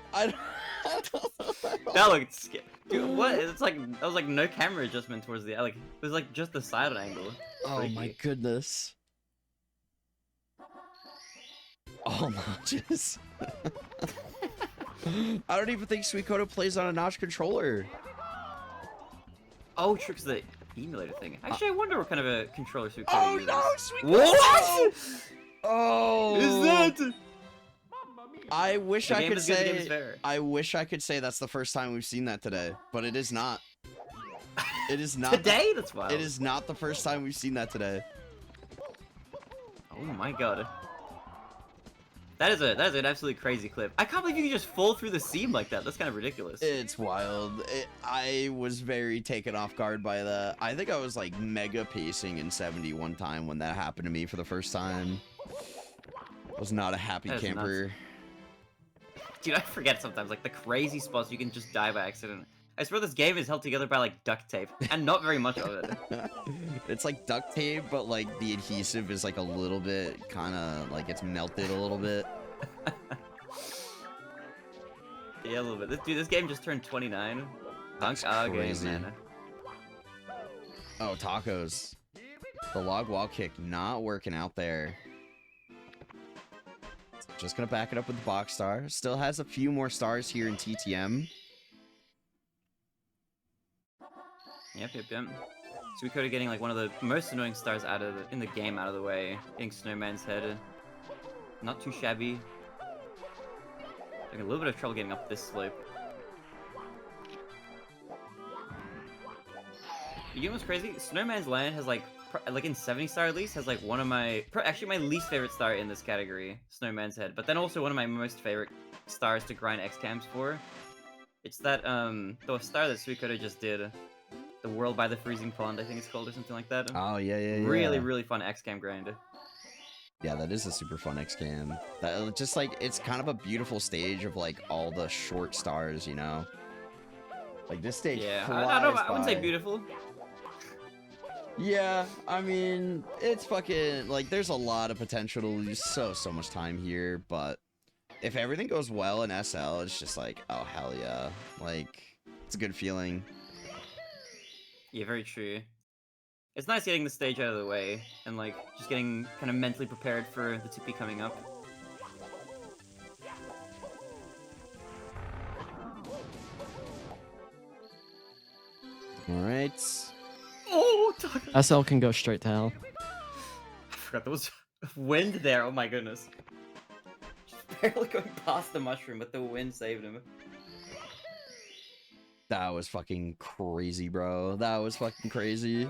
That looked scary. Dude, what? It's like that was like no camera adjustment towards the like. It was like just the side angle. Oh Freaky. my goodness. All notches. I don't even think Suikoto plays on a notch controller. Oh, tricks the emulator thing. Actually, I wonder what kind of a controller Suikoto Oh uses. no, Suikoto! What? Oh, Is that? I wish The I game could is good, the game is say. fair. I wish I could say that's the first time we've seen that today, but it is not. It is not. Today? That's wild. It is not the first time we've seen that today. Oh my god. That is an absolutely crazy clip. I can't believe you can just fall through the seam like that. That's kind of ridiculous. It's wild. I was very taken off guard by that. I think I was like mega pacing in 70 one time when that happened to me for the first time. Was not a happy That is camper. nuts. Dude, I forget sometimes, like the crazy spots you can just die by accident. I swear this game is held together by like duct tape, and not very much of it. It's like duct tape, but like the adhesive is like a little bit kind of like it's melted a little bit. Yeah, a little bit. This game just turned 29. That's Punk crazy. game, man. Oh, tacos. The log wall kick not working out there. Just gonna back it up with the box star. Still has a few more stars here in TTM. Yep. Suikoto getting like one of the most annoying stars in the game out of the way. Getting Snowman's head. Not too shabby. Having a little bit of trouble getting up this slope. You know what's crazy? Snowman's Land has like in 70 star at least, has like one of my, actually my least favorite star in this category, Snowman's Head, but then also one of my most favorite stars to grind X-Cams for. It's that, the star that Suikoto just did. The World by the Freezing Pond, I think it's called, or something like that. Oh, yeah. Really, really fun X-Cam grind. Yeah, that is a super fun X-Cam. That just like, it's kind of a beautiful stage of like all the short stars, you know? Like this stage I wouldn't say beautiful. Yeah, I mean, it's fucking, like, there's a lot of potential to lose so much time here, but if everything goes well in SL, it's just like, oh, hell yeah. Like, it's a good feeling. Yeah, very true. It's nice getting the stage out of the way, and, like, just getting kind of mentally prepared for the Tippy coming up. Alright. Oh, SL can go straight to hell. I forgot there was wind there. Oh my goodness. Just barely going past the mushroom, but the wind saved him. That was fucking crazy, bro. That was fucking crazy.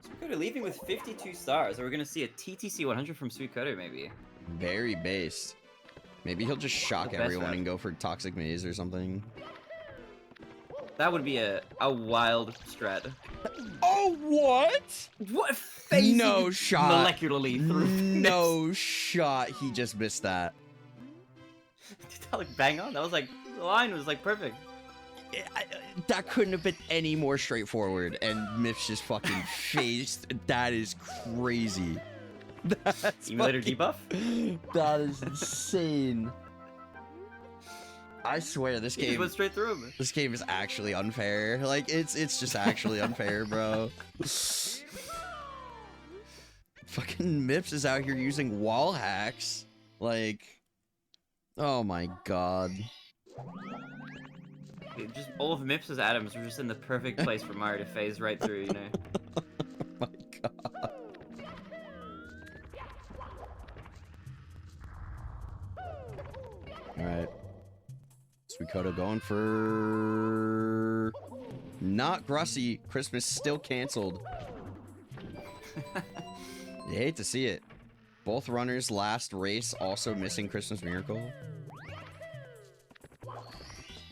Suikoto leaving with 52 stars. Are we gonna see a TTC 100 from Suikoto, maybe? Very based. Maybe he'll just shock The best everyone route. and go for Toxic Maze or something. That would be a wild strat. Oh, what? What phasing No shot. molecularly through No shot. He just missed that. Did that like bang on? That was like, the line was like perfect. That couldn't have been any more straightforward, and Miff's just fucking phased. That is crazy. That's Emulator fucking- debuff? That is insane. I swear this He just game. went straight through him. This game is actually unfair. Like it's just actually unfair, bro. Fucking Mips is out here using wall hacks. Like, oh my god. Just all of Mips' atoms were just in the perfect place for Mario to phase right through, you know? Oh my god. Alright. Suikoto going for... Not Grussy. Christmas still canceled. You hate to see it. Both runners last race also missing Christmas Miracle.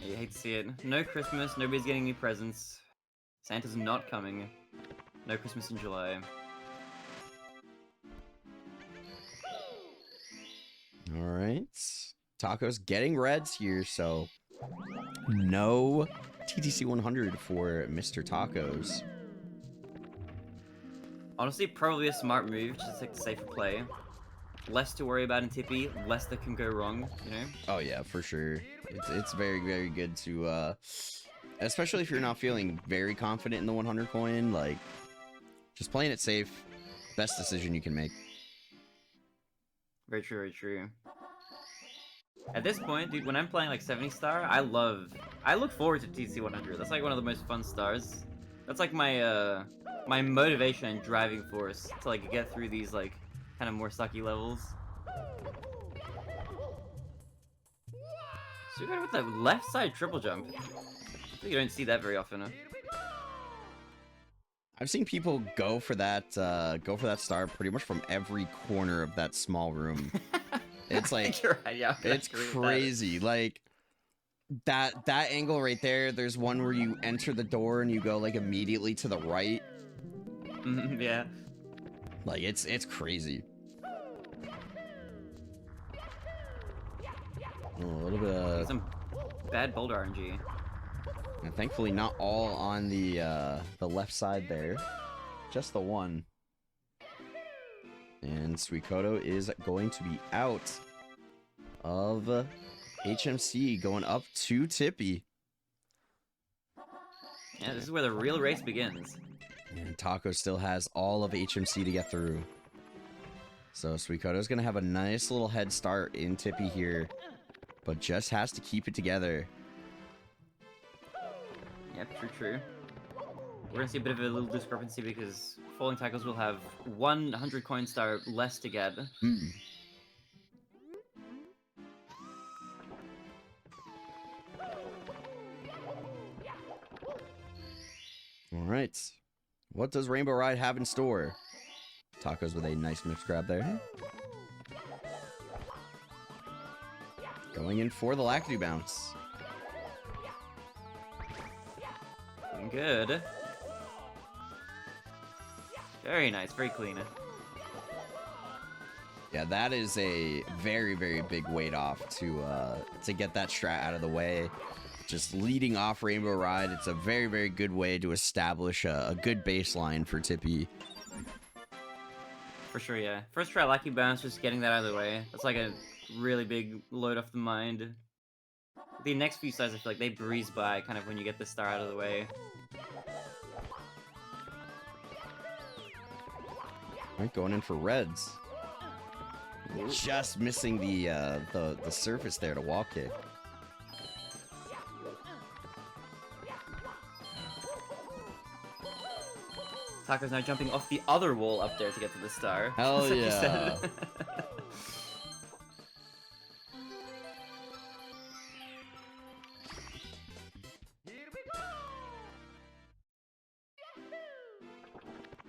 Yeah, you hate to see it. No Christmas, nobody's getting any presents. Santa's not coming. No Christmas in July. Alright. Taco's getting reds here, so no TTC 100 for Mr. Tacos. Honestly, probably a smart move, just to take the safer play. Less to worry about in Tippy, less that can go wrong, you know? Oh yeah, for sure. It's very, very good to, especially if you're not feeling very confident in the 100 coin, like, just playing it safe, best decision you can make. Very true, very true. At this point, dude, when I'm playing like 70 star, I look forward to TC 100. That's like one of the most fun stars. That's like my my motivation and driving force to like get through these like kind of more sucky levels. So you got with the left side triple jump. I think you don't see that very often. Huh? I've seen people go for that star pretty much from every corner of that small room. It's like, You're right, yeah, I it's agree with that. crazy. Like that angle right there. There's one where you enter the door and you go like immediately to the right. Yeah. Like it's crazy. Oh, a little bit of, Some bad boulder RNG. and thankfully not all on the left side there, just the one. And Suikoto is going to be out of HMC, going up to Tippy. Yeah, this is where the real race begins. And Taco still has all of HMC to get through. So Suikoto's going to have a nice little head start in Tippy here. but just has to keep it together. Yep, true. We're gonna see a bit of a little discrepancy because Falling Tacos will have 100 coin star less to get. All right. What does Rainbow Ride have in store? Tacos with a nice mix grab there. Going in for the Lakitu bounce. Doing good. Very nice, very clean. Yeah, that is a very, very big weight off to get that strat out of the way. Just leading off Rainbow Ride, it's a very, very good way to establish a good baseline for Tippy. For sure, yeah. First try Lucky Bounce, just getting that out of the way. That's like a really big load off the mind. The next few stars, I feel like they breeze by kind of when you get the star out of the way. All right, going in for reds. Just missing the surface there to wall kick. Taco's now jumping off the other wall up there to get to the star. Hell That's what you yeah. said.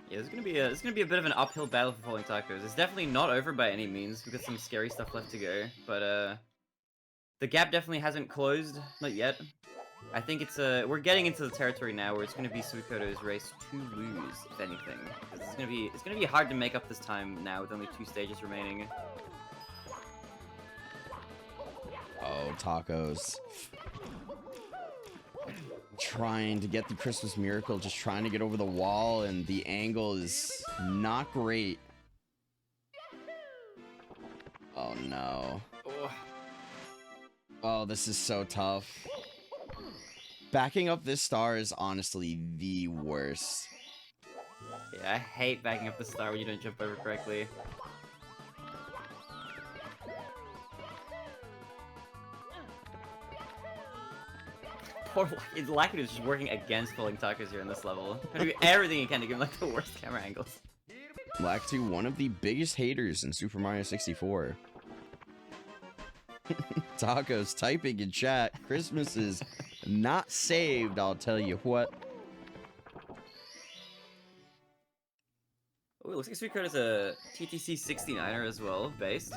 Yeah, this is gonna be a bit of an uphill battle for Falling Tacos. It's definitely not over by any means. We've got some scary stuff left to go, but the gap definitely hasn't closed, not yet. I think it's we're getting into the territory now where it's gonna be SuikotoY's race to lose, if anything. It's gonna be hard to make up this time now with only 2 stages remaining. Oh, Tacos. Trying to get the Christmas Miracle, just trying to get over the wall, and the angle is not great. Oh no. Oh, this is so tough. Backing up this star is honestly the worst. Yeah, I hate backing up the star when you don't jump over correctly. Poor Lakitu is just working against Falling Tacos here in this level. Gonna do everything he can to give him like the worst camera angles. Lakitu, one of the biggest haters in Super Mario 64. Tacos typing in chat. Christmas is not saved, I'll tell you what. Oh, it looks like SuikotoY's a TTC 69er as well, based.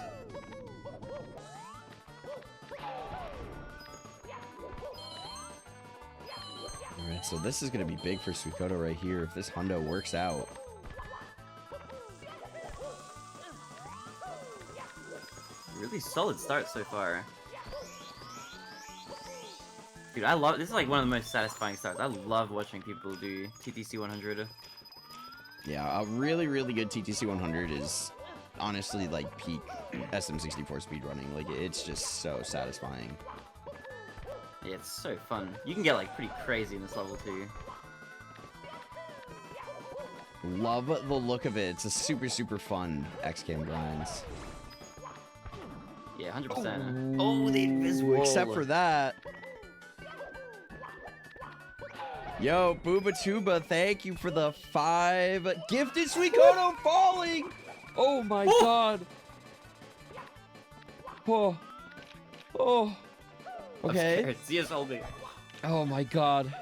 Alright, so this is going to be big for SuikotoY right here if this hundo works out. Really solid start so far. Dude, I love this. Is like one of the most satisfying starts. I love watching people do TTC 100. Yeah, a really, really good TTC 100 is honestly like peak SM64 speedrunning. Like, it's just so satisfying. Yeah, it's so fun. You can get like pretty crazy in this level too. Love the look of it. It's a super, super fun XCam grinds. Yeah, 100%. Oh, the invisible. Except for that. Yo, Booba Tuba, thank you for the 5 gifted SuikotoY falling. Oh my god. Oh. Oh. Okay. See us holding. Oh my god.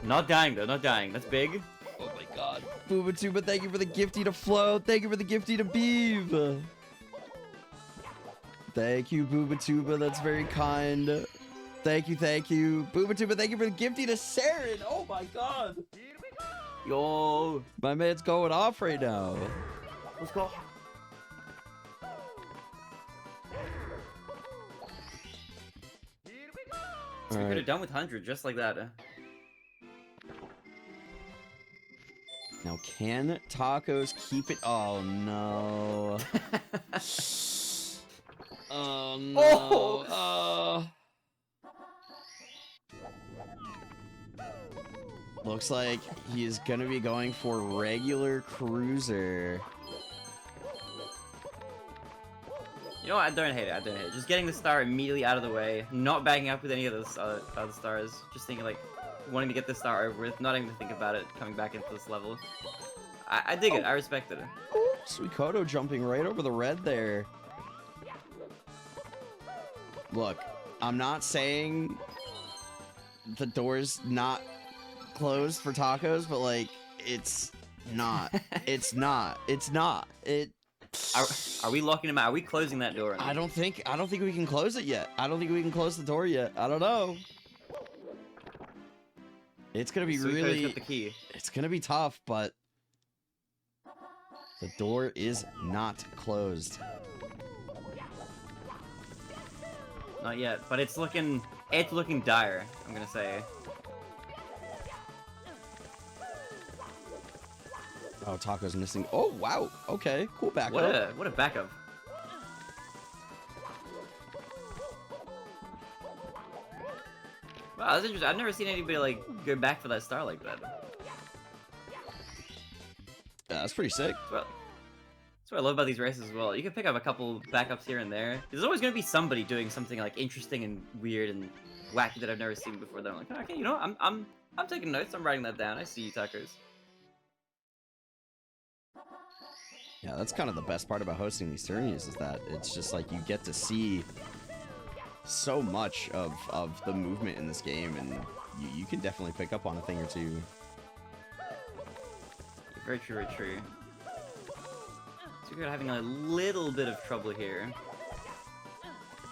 Not dying though, not dying. That's big. Oh my god. Booba Tuba, thank you for the gifty to Flo. Thank you for the gifty to Beeve. Thank you, Booba Tuba. That's very kind. Thank you, thank you. Booba Tuba, thank you for the gifty to Saren. Oh my god. Yo. My man's going off right now. Let's go. We All could right. have done with 100 just like that. Now, can Tacos keep it? Oh no. Oh no. Oh. Looks like he is gonna be going for regular cruiser. You know what? I don't hate it. I don't hate it. Just getting the star immediately out of the way, not backing up with any of those other stars. Just thinking like, wanting to get this star over with, not even to think about it, coming back into this level. I dig it. I respect it. Oh, Suikoto jumping right over the red there. Look, I'm not saying the door's not closed for tacos, but like, it's not. It's not. It's not. It. Are we locking him out? Are we closing that door? I don't think we can close it yet. I don't think we can close the door yet. I don't know. It's gonna be really. Got the key. It's gonna be tough, but the door is not closed. Not yet, but it's looking dire. I'm gonna say. Oh, Taco's missing. Oh wow. Okay, cool backup. What a backup. Wow, that's interesting. I've never seen anybody like go back for that star like that. Yeah, that's pretty sick. That's what I love about these races as well. You can pick up a couple backups here and there. There's always gonna be somebody doing something like interesting and weird and wacky that I've never seen before. That I'm like, okay, you know what? I'm taking notes. I'm writing that down. I see you, Tacos. Yeah, that's kind of the best part about hosting these tourneys is that it's just like you get to see so much of the movement in this game, and you can definitely pick up on a thing or two. Very true, very true. So we're having a little bit of trouble here.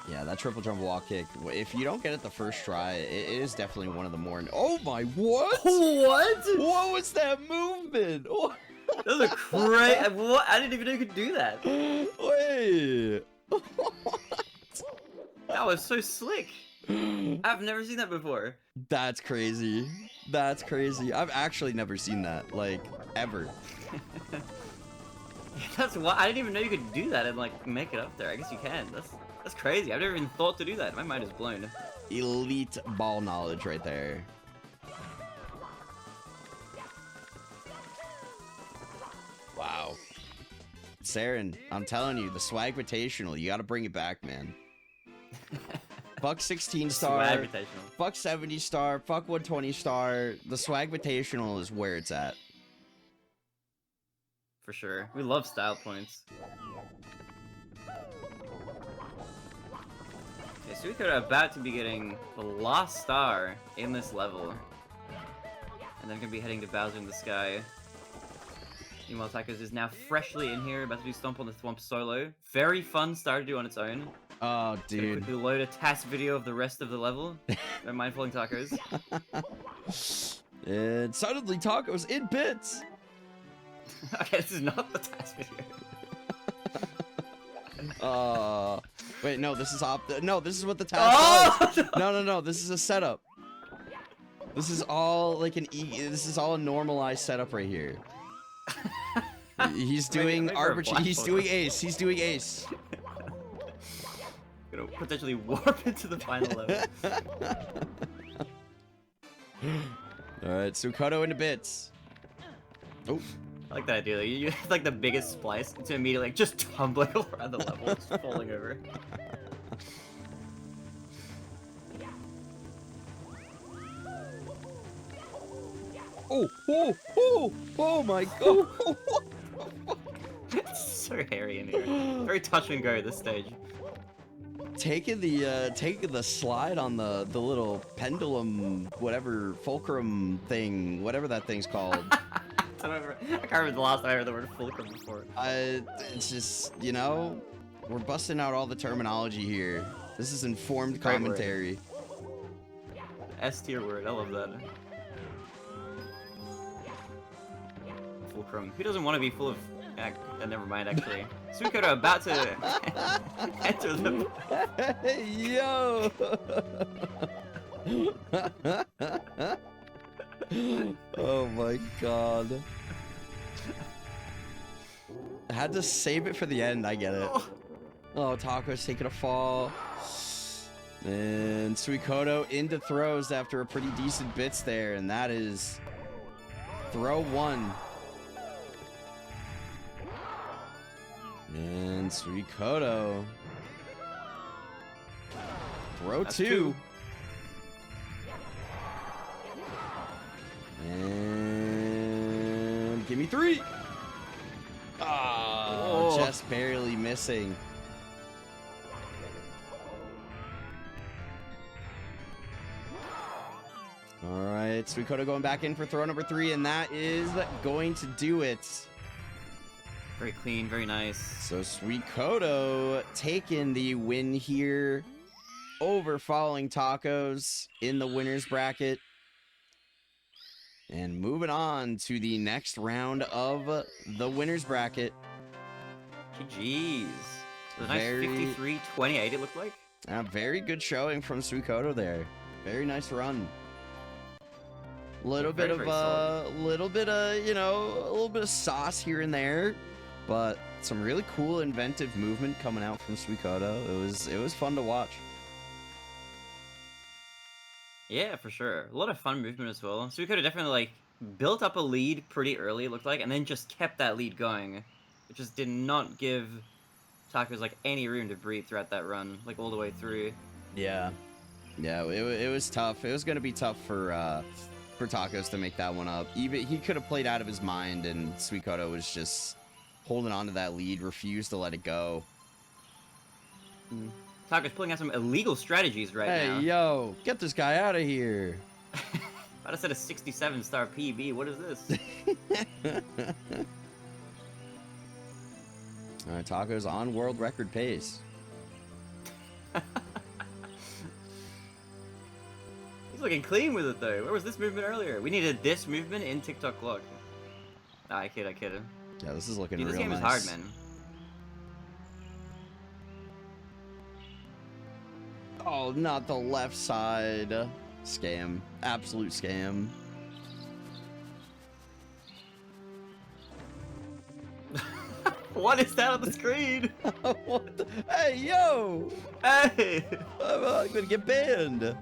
Yeah, that triple jump walk kick, if you don't get it the first try, it is definitely one of the more... Oh my, what? What? What was that movement? What? That was a crazy... What? I didn't even know you could do that. Wait. That was so slick. I've never seen that before. That's crazy. That's crazy. I've actually never seen that, like, ever. That's why I didn't even know you could do that and like make it up there. I guess you can. That's crazy. I've never even thought to do that. My mind is blown. Elite ball knowledge right there. Wow. Saren, I'm telling you, the swag invitational, you gotta bring it back, man. Fuck 16 star, Swag invitational. fuck 70 star, fuck 120 star. The swag invitational is where it's at. For sure. We love style points. Okay, Suikoto are about to be getting the last star in this level. And then gonna be heading to Bowser in the Sky. Meanwhile, Tacos is now freshly in here, about to do Stomp on the Thwomp solo. Very fun star to do on its own. Oh, Gonna dude. quickly load a task video of the rest of the level. Don't mind falling Tacos. And suddenly Tacos in bits. Okay, this is not the task video. Wait, no, this is no, this is what the task was. Oh! No, this is a setup. This is all like this is all a normalized setup right here. He's doing he's doing ace. He's doing ace. Gonna potentially warp into the final level. Alright, Suikoto into bits. Oh. I like that idea. You have like the biggest splice to immediately like just tumbling around the level, just falling over. Oh my god. It's so hairy in here. Very touch and go at this stage. Taking the slide on the little pendulum, whatever, fulcrum thing, whatever that thing's called. I can't remember the last time I heard the word fulcrum before. It's just, you know, we're busting out all the terminology here. This is informed Great word. commentary. S tier word. I love that. Fulcrum. Who doesn't want to be full of? Never mind. Actually, Suikoto about to enter the. Hey, yo! Oh my god. I had to save it for the end, I get it. Oh, Taco's taking a fall. And Suikoto into throws after a pretty decent bits there, and that is throw one. And Suikoto Throw That's 2. And give me 3. Oh, Oh. just barely missing. All right, Suikoto going back in for throw number 3, and that is going to do it. Very clean, very nice. So Suikoto taking the win here over Falling Tacos in the winner's bracket. And moving on to the next round of the winner's bracket. GG's. A nice Very- 53-28 it looked like. A very good showing from Suikoto there. Very nice run. Little Very, bit very of solid. little bit of, you know, a little bit of sauce here and there, but some really cool inventive movement coming out from Suikoto. It was fun to watch. Yeah, for sure. A lot of fun movement as well. So we could have definitely like built up a lead pretty early, it looked like, and then just kept that lead going. It just did not give Tacos like any room to breathe throughout that run, like all the way through. Yeah. Yeah, it was tough. It was going to be tough for Tacos to make that one up. Even he could have played out of his mind, and Suikoto was just holding on to that lead, refused to let it go. Tacos pulling out some illegal strategies right Hey, now. yo, get this guy out of here. About to set a 67-star PB. What is this? All right, Tacos on world record pace. He's looking clean with it though. Where was this movement earlier? We needed this movement in TikTok clock. Nah, I kid. Yeah, this is looking Dude, this real game nice. is hard, man. Oh, not the left side. Scam. Absolute scam. What is that on the screen? What the? Hey, yo! Hey! I'm gonna get banned.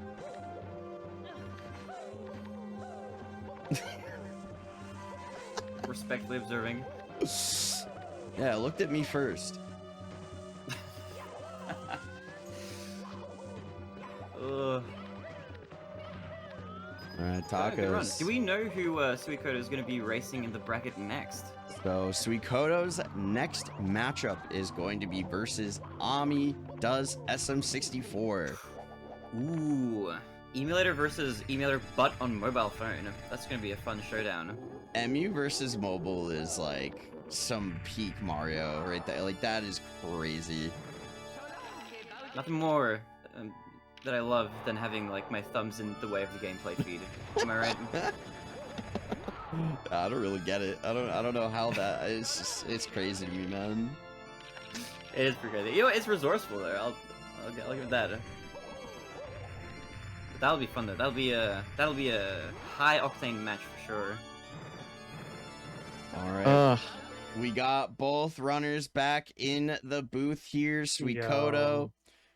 Respectfully observing. Yeah, looked at me first. Ugh. All right, Yeah, good run. Tacos. Do we know who Suikoto is going to be racing in the bracket next? So Suikoto's next matchup is going to be versus Ami does SM64. Ooh. Emulator versus emulator, but on mobile phone. That's going to be a fun showdown. MU versus mobile is like some peak Mario right there. Like that is crazy. Nothing more that I love than having like my thumbs in the way of the gameplay feed. Am I right? I don't really get it. I don't know how that. It's just it's crazy to me, man. It is pretty crazy. You know, it's resourceful there. I'll give it that. But that'll be fun though. That'll be a high octane match for sure. All right. Ugh. We got both runners back in the booth here. Suikoto, Yo.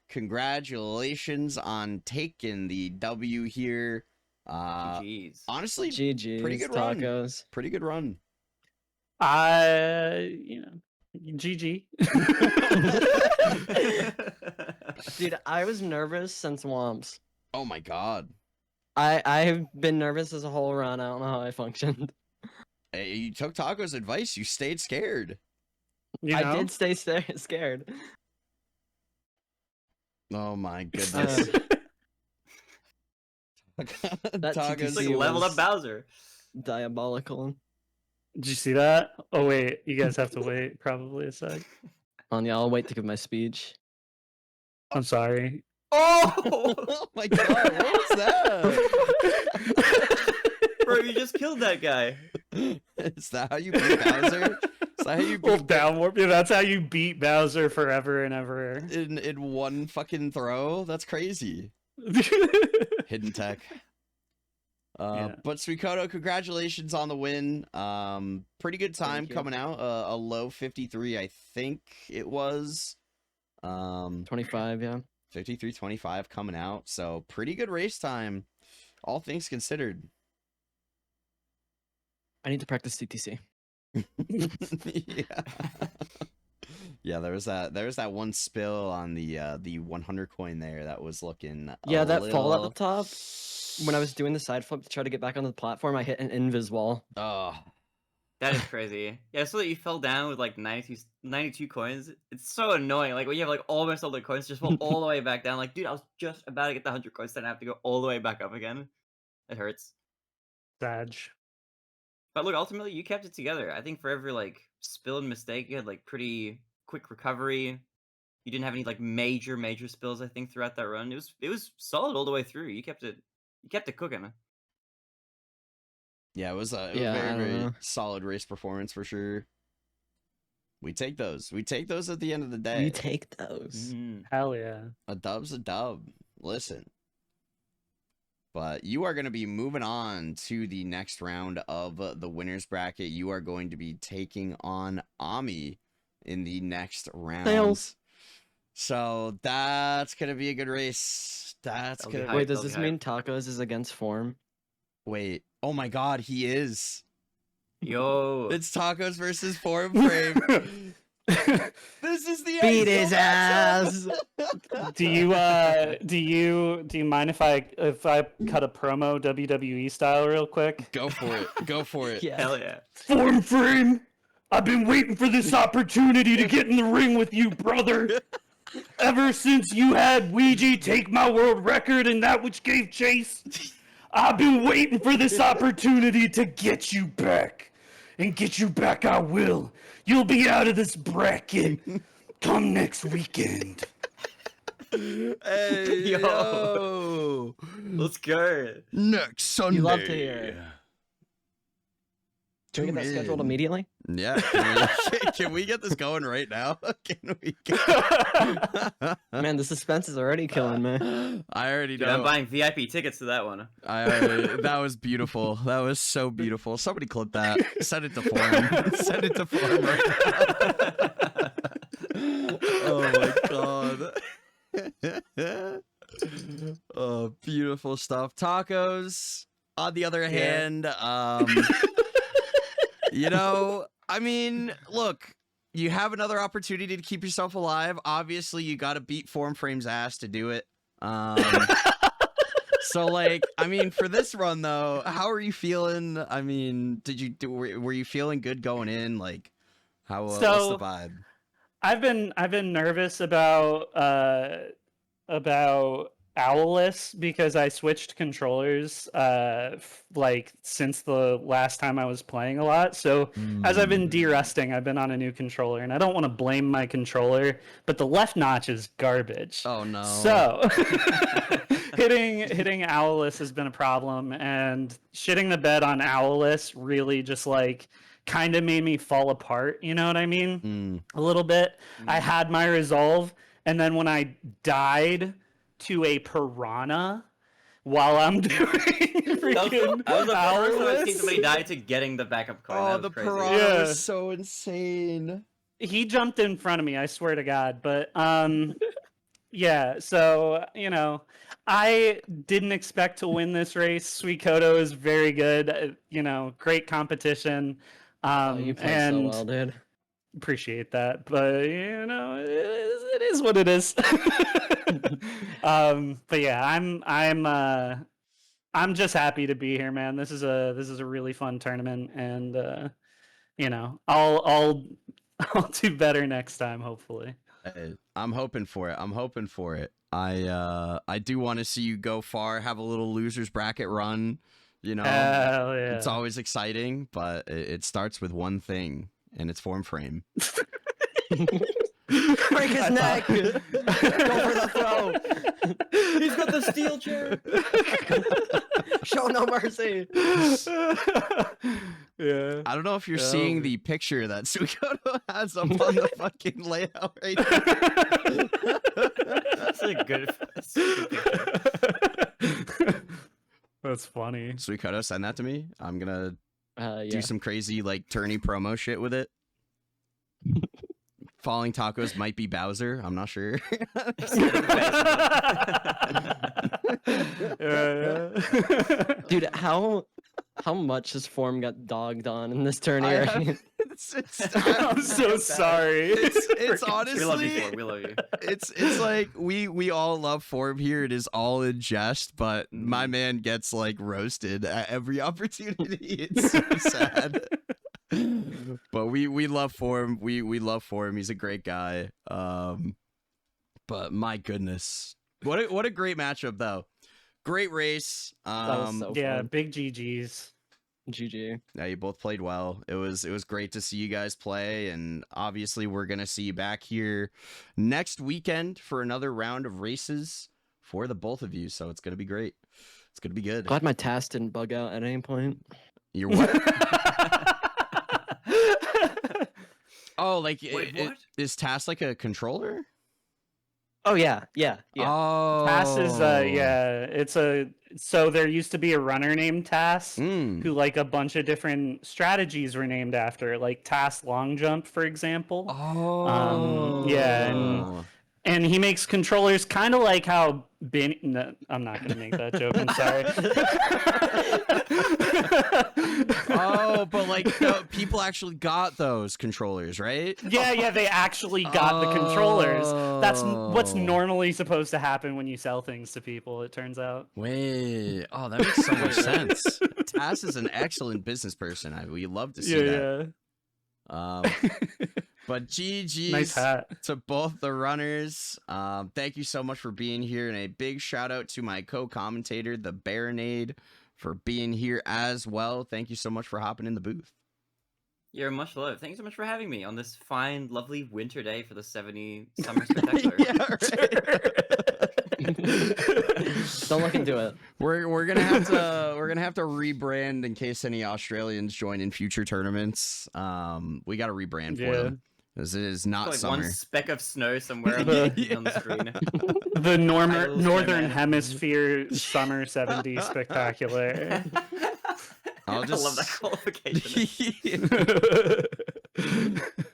congratulations on taking the W here. GG's. Honestly, GG's, pretty good run. tacos. Pretty good run. You know, GG. Dude, I was nervous since Womps. Oh my god. I've been nervous as a whole run. I don't know how I functioned. Hey, you took Taco's advice. You stayed scared. You know? I did stay scared. Oh my goodness. That Taco's It's like TTC leveled was up Bowser. Diabolical. Did you see that? Oh wait, you guys have to wait probably a sec. Yeah, I'll wait to give my speech. I'm sorry. Oh! Oh my god, what was that? Bro, you just killed that guy. Is that how you beat Bowser? Is that how you Well, beat down warp. Yeah, that's how you beat Bowser forever and ever. in one fucking throw? That's crazy. Hidden tech. Yeah. But Suikoto, congratulations on the win. Pretty good time Thank you. coming out. A low 53, I think it was. 25, yeah. 53.25 coming out. So pretty good race time, all things considered. I need to practice CTC. Yeah. Yeah, there was that one spill on the 100 coin there that was looking Yeah, a that fall at the little... top. When I was doing the side flip to try to get back onto the platform, I hit an invis wall. Oh, That is crazy. Yeah, so that you fell down with like 92 coins. It's so annoying. Like when you have like almost all the coins, just fall all the way back down. Like, dude, I was just about to get the 100 coins, then I have to go all the way back up again. It hurts. Sag. But look, ultimately, you kept it together. I think for every like spill and mistake, you had like pretty quick recovery. You didn't have any like major spills. I think throughout that run, it was solid all the way through. You kept it cooking. yeah, it was a Yeah, I very, don't very know. solid race performance for sure. We take those. We take those at the end of the day. You take those. Mhm. Hell yeah. A dub's a dub. Listen. But you are going to be moving on to the next round of the winner's bracket. You are going to be taking on Ami in the next round. Tails. So that's going to be a good race. That's That'll be going to... hype. Wait, does I'll be this mean tacos is against form? Wait. Oh my god, he is. Yo, It's tacos versus form frame. This is the Beat ideal his matchup. ass. Do you mind if I cut a promo WWE style real quick? Go for it. Go for it. Yeah. hell yeah. Form frame, I've been waiting for this opportunity to get in the ring with you, brother. Ever since you had Ouija take my world record and that which gave chase, I've been waiting for this opportunity to get you back. And get you back I will. You'll be out of this bracket come next weekend. Hey, Yo. yo. Let's go. Next Sunday. You love to hear it. Can we get that Tune scheduled in. immediately? Yeah. Can we get this going right now? Can we Man, the suspense is already killing me. I already Dude, know. I'm buying VIP tickets to that one. That was beautiful. That was so beautiful. Somebody clip that. Send it to Forum. Send it to Forum right now. Oh my god. Oh, beautiful stuff. Tacos, on the other hand, you know, I mean, look, you have another opportunity to keep yourself alive. Obviously, you got to beat Form Frame's ass to do it. So, like, I mean, for this run, though, how are you feeling? I mean, were you feeling good going in? Like, how, what's the vibe? I've been nervous about Owless because I switched controllers like since the last time I was playing a lot. So as I've been de-rusting, I've been on a new controller, and I don't want to blame my controller, but the left notch is garbage. Oh no. So hitting Owless has been a problem, and shitting the bed on Owless really just like kind of made me fall apart, you know what I mean? A little bit. I had my resolve, and then when I died to a piranha while I'm doing freaking I was the first time I've seen Owless, somebody die to getting the backup coin. Oh, That was the crazy. piranha Yeah. was so insane. he jumped in front of me, I swear to God. But yeah, so you know, I didn't expect to win this race. SuikotoY is very good, you know, great competition. Oh, you play so and well, dude. appreciate that, but you know, it is what it is. But yeah, I'm just happy to be here, man. This is a really fun tournament, and you know, I'll do better next time, hopefully. Hey, I'm hoping for it. I'm hoping for it. I do want to see you go far, have a little losers bracket run. You know, Hell yeah. it's always exciting, but it starts with one thing, and it's form frame. Break his neck! Go for the throw! He's got the steel chair. Show no mercy! Yeah. I don't know if you're Yeah, seeing we- the picture that Suikoto has up on the fucking layout right now. That's a good picture. That's funny. Suikoto, send that to me. I'm gonna Yeah. do some crazy like tourney promo shit with it. Falling tacos might be Bowser. I'm not sure. Yeah. Dude, how How much his form got dogged on in this I tourney? have- Right? I'm so sorry. It's Freaking- honestly. We love you, Form. We love you. It's like we all love Form here. It is all in jest, but my Mhm. man gets like roasted at every opportunity. It's so sad. But we love Form. We love Form. He's a great guy. But my goodness, what a great matchup though. Great race. was so Yeah, fun. big GGs. GG. Yeah, you both played well. It was great to see you guys play, and obviously we're gonna see you back here next weekend for another round of races for the both of you. So it's gonna be great. It's gonna be good. Glad my task didn't bug out at any point. You're what? Oh, like Wait, what? is TAS like a controller? Oh yeah. Oh, Tass is so there used to be a runner named Tass Mm. who like a bunch of different strategies were named after, like Tass long jump, for example. Oh, yeah, and he makes controllers kind of like how no, I'm not gonna make that joke. I'm sorry. Oh, but like no, people actually got those controllers, right? Yeah, they actually got the controllers. That's what's Oh. normally supposed to happen when you sell things to people, it turns out. Wait, oh, that makes so much sense. Tass is an excellent business person. We love to see that. But GG's Nice hat. to both the runners. Thank you so much for being here, and a big shout out to my co-commentator, the Baronade, for being here as well. Thank you so much for hopping in the booth. You're much loved. Thank you so much for having me on this fine, lovely winter day for the 70 Summer Spectacular. Don't look into it. We're gonna have to rebrand in case any Australians join in future tournaments. We got to rebrand for them. Because it is not Like summer. one speck of snow somewhere on the screen. The Titles Northern and- Hemisphere Summer 70 Spectacular. I love that qualification.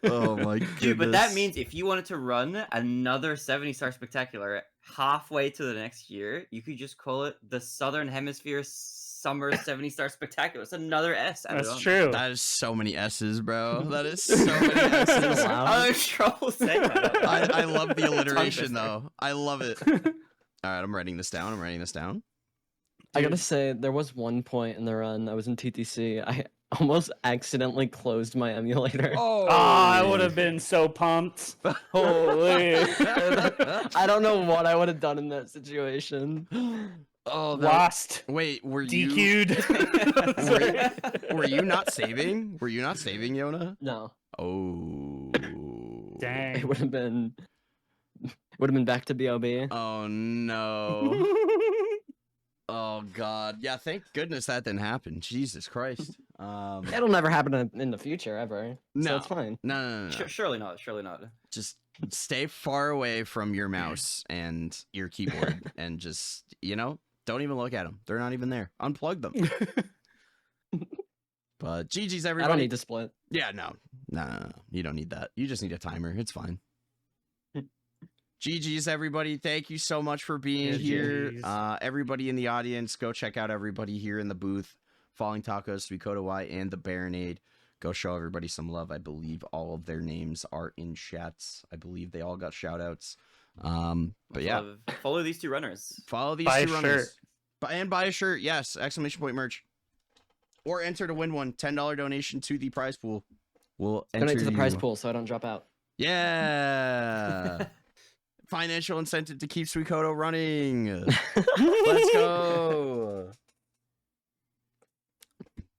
Oh my goodness. Dude, but that means if you wanted to run another 70-star spectacular halfway to the next year, you could just call it the Southern Hemisphere Summer 70-star spectacular. It's another S. added That's on. true. That is so many S's, bro. That is so many S's. Wow. I'm in trouble saying that. I love the Tongue alliteration twister. though. I love it. All right, I'm writing this down. I gotta say, there was one point in the run I was in TTC. I almost accidentally closed my emulator. Oh, I would have been so pumped. Holy. I don't know what I would have done in that situation. Oh, Lost. wait, were you DQ'd. were you not saving? Were you not saving, Yona? No, Oh. it Dang. would have been back to BOB. Oh no. Oh god. Yeah, thank goodness that didn't happen. Jesus Christ. It'll never happen in the future ever. No. So it's fine. No. Surely not. Surely not. Just stay far away from your mouse and your keyboard and just, don't even look at them. They're not even there. Unplug them. But GG's everybody. I don't need to split. Yeah, no. You don't need that. You just need a timer. It's fine. GG's everybody. Thank you so much for being here. GGs. Everybody in the audience, go check out everybody here in the booth. Falling Tacos, SuikotoY, and the Baronade. Go show everybody some love. I believe all of their names are in chats. I believe they all got shout outs. But yeah, Follow these two runners. follow these Buy two a runners. And buy a shirt. Yes, ! Merch. Or enter to win one. $10 donation to the prize pool. We'll Donate to the prize you. pool so I don't drop out. Yeah. Financial incentive to keep Suikoto running. Let's go.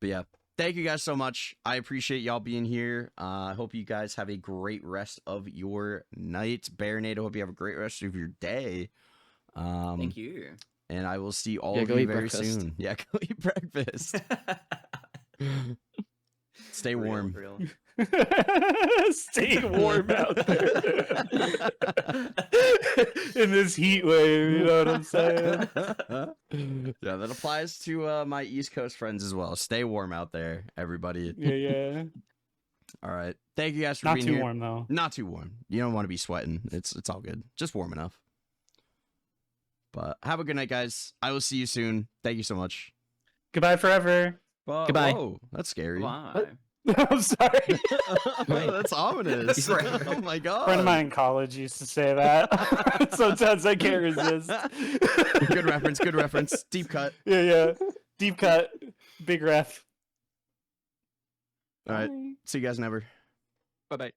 But yeah, thank you guys so much. I appreciate y'all being here. I hope you guys have a great rest of your night. Baronade, I hope you have a great rest of your day. Thank you. And I will see all Yeah, of go you eat very breakfast. soon. Yeah, go eat breakfast. Stay warm. Real. Stay warm out there. In this heat wave, you know what I'm saying? Yeah, that applies to my East Coast friends as well. Stay warm out there, everybody. Yeah. All right. Thank you guys for Not being too here. warm though. Not too warm. You don't want to be sweating. It's all good. Just warm enough. But have a good night, guys. I will see you soon. Thank you so much. Goodbye forever. Goodbye. Whoa, that's scary. Why? I'm sorry. That's ominous. Oh my god. A friend of mine in college used to say that. Sometimes I can't resist. Good reference. Good reference. Deep cut. Yeah. Deep cut. Big ref. All right. See you guys never. Bye bye.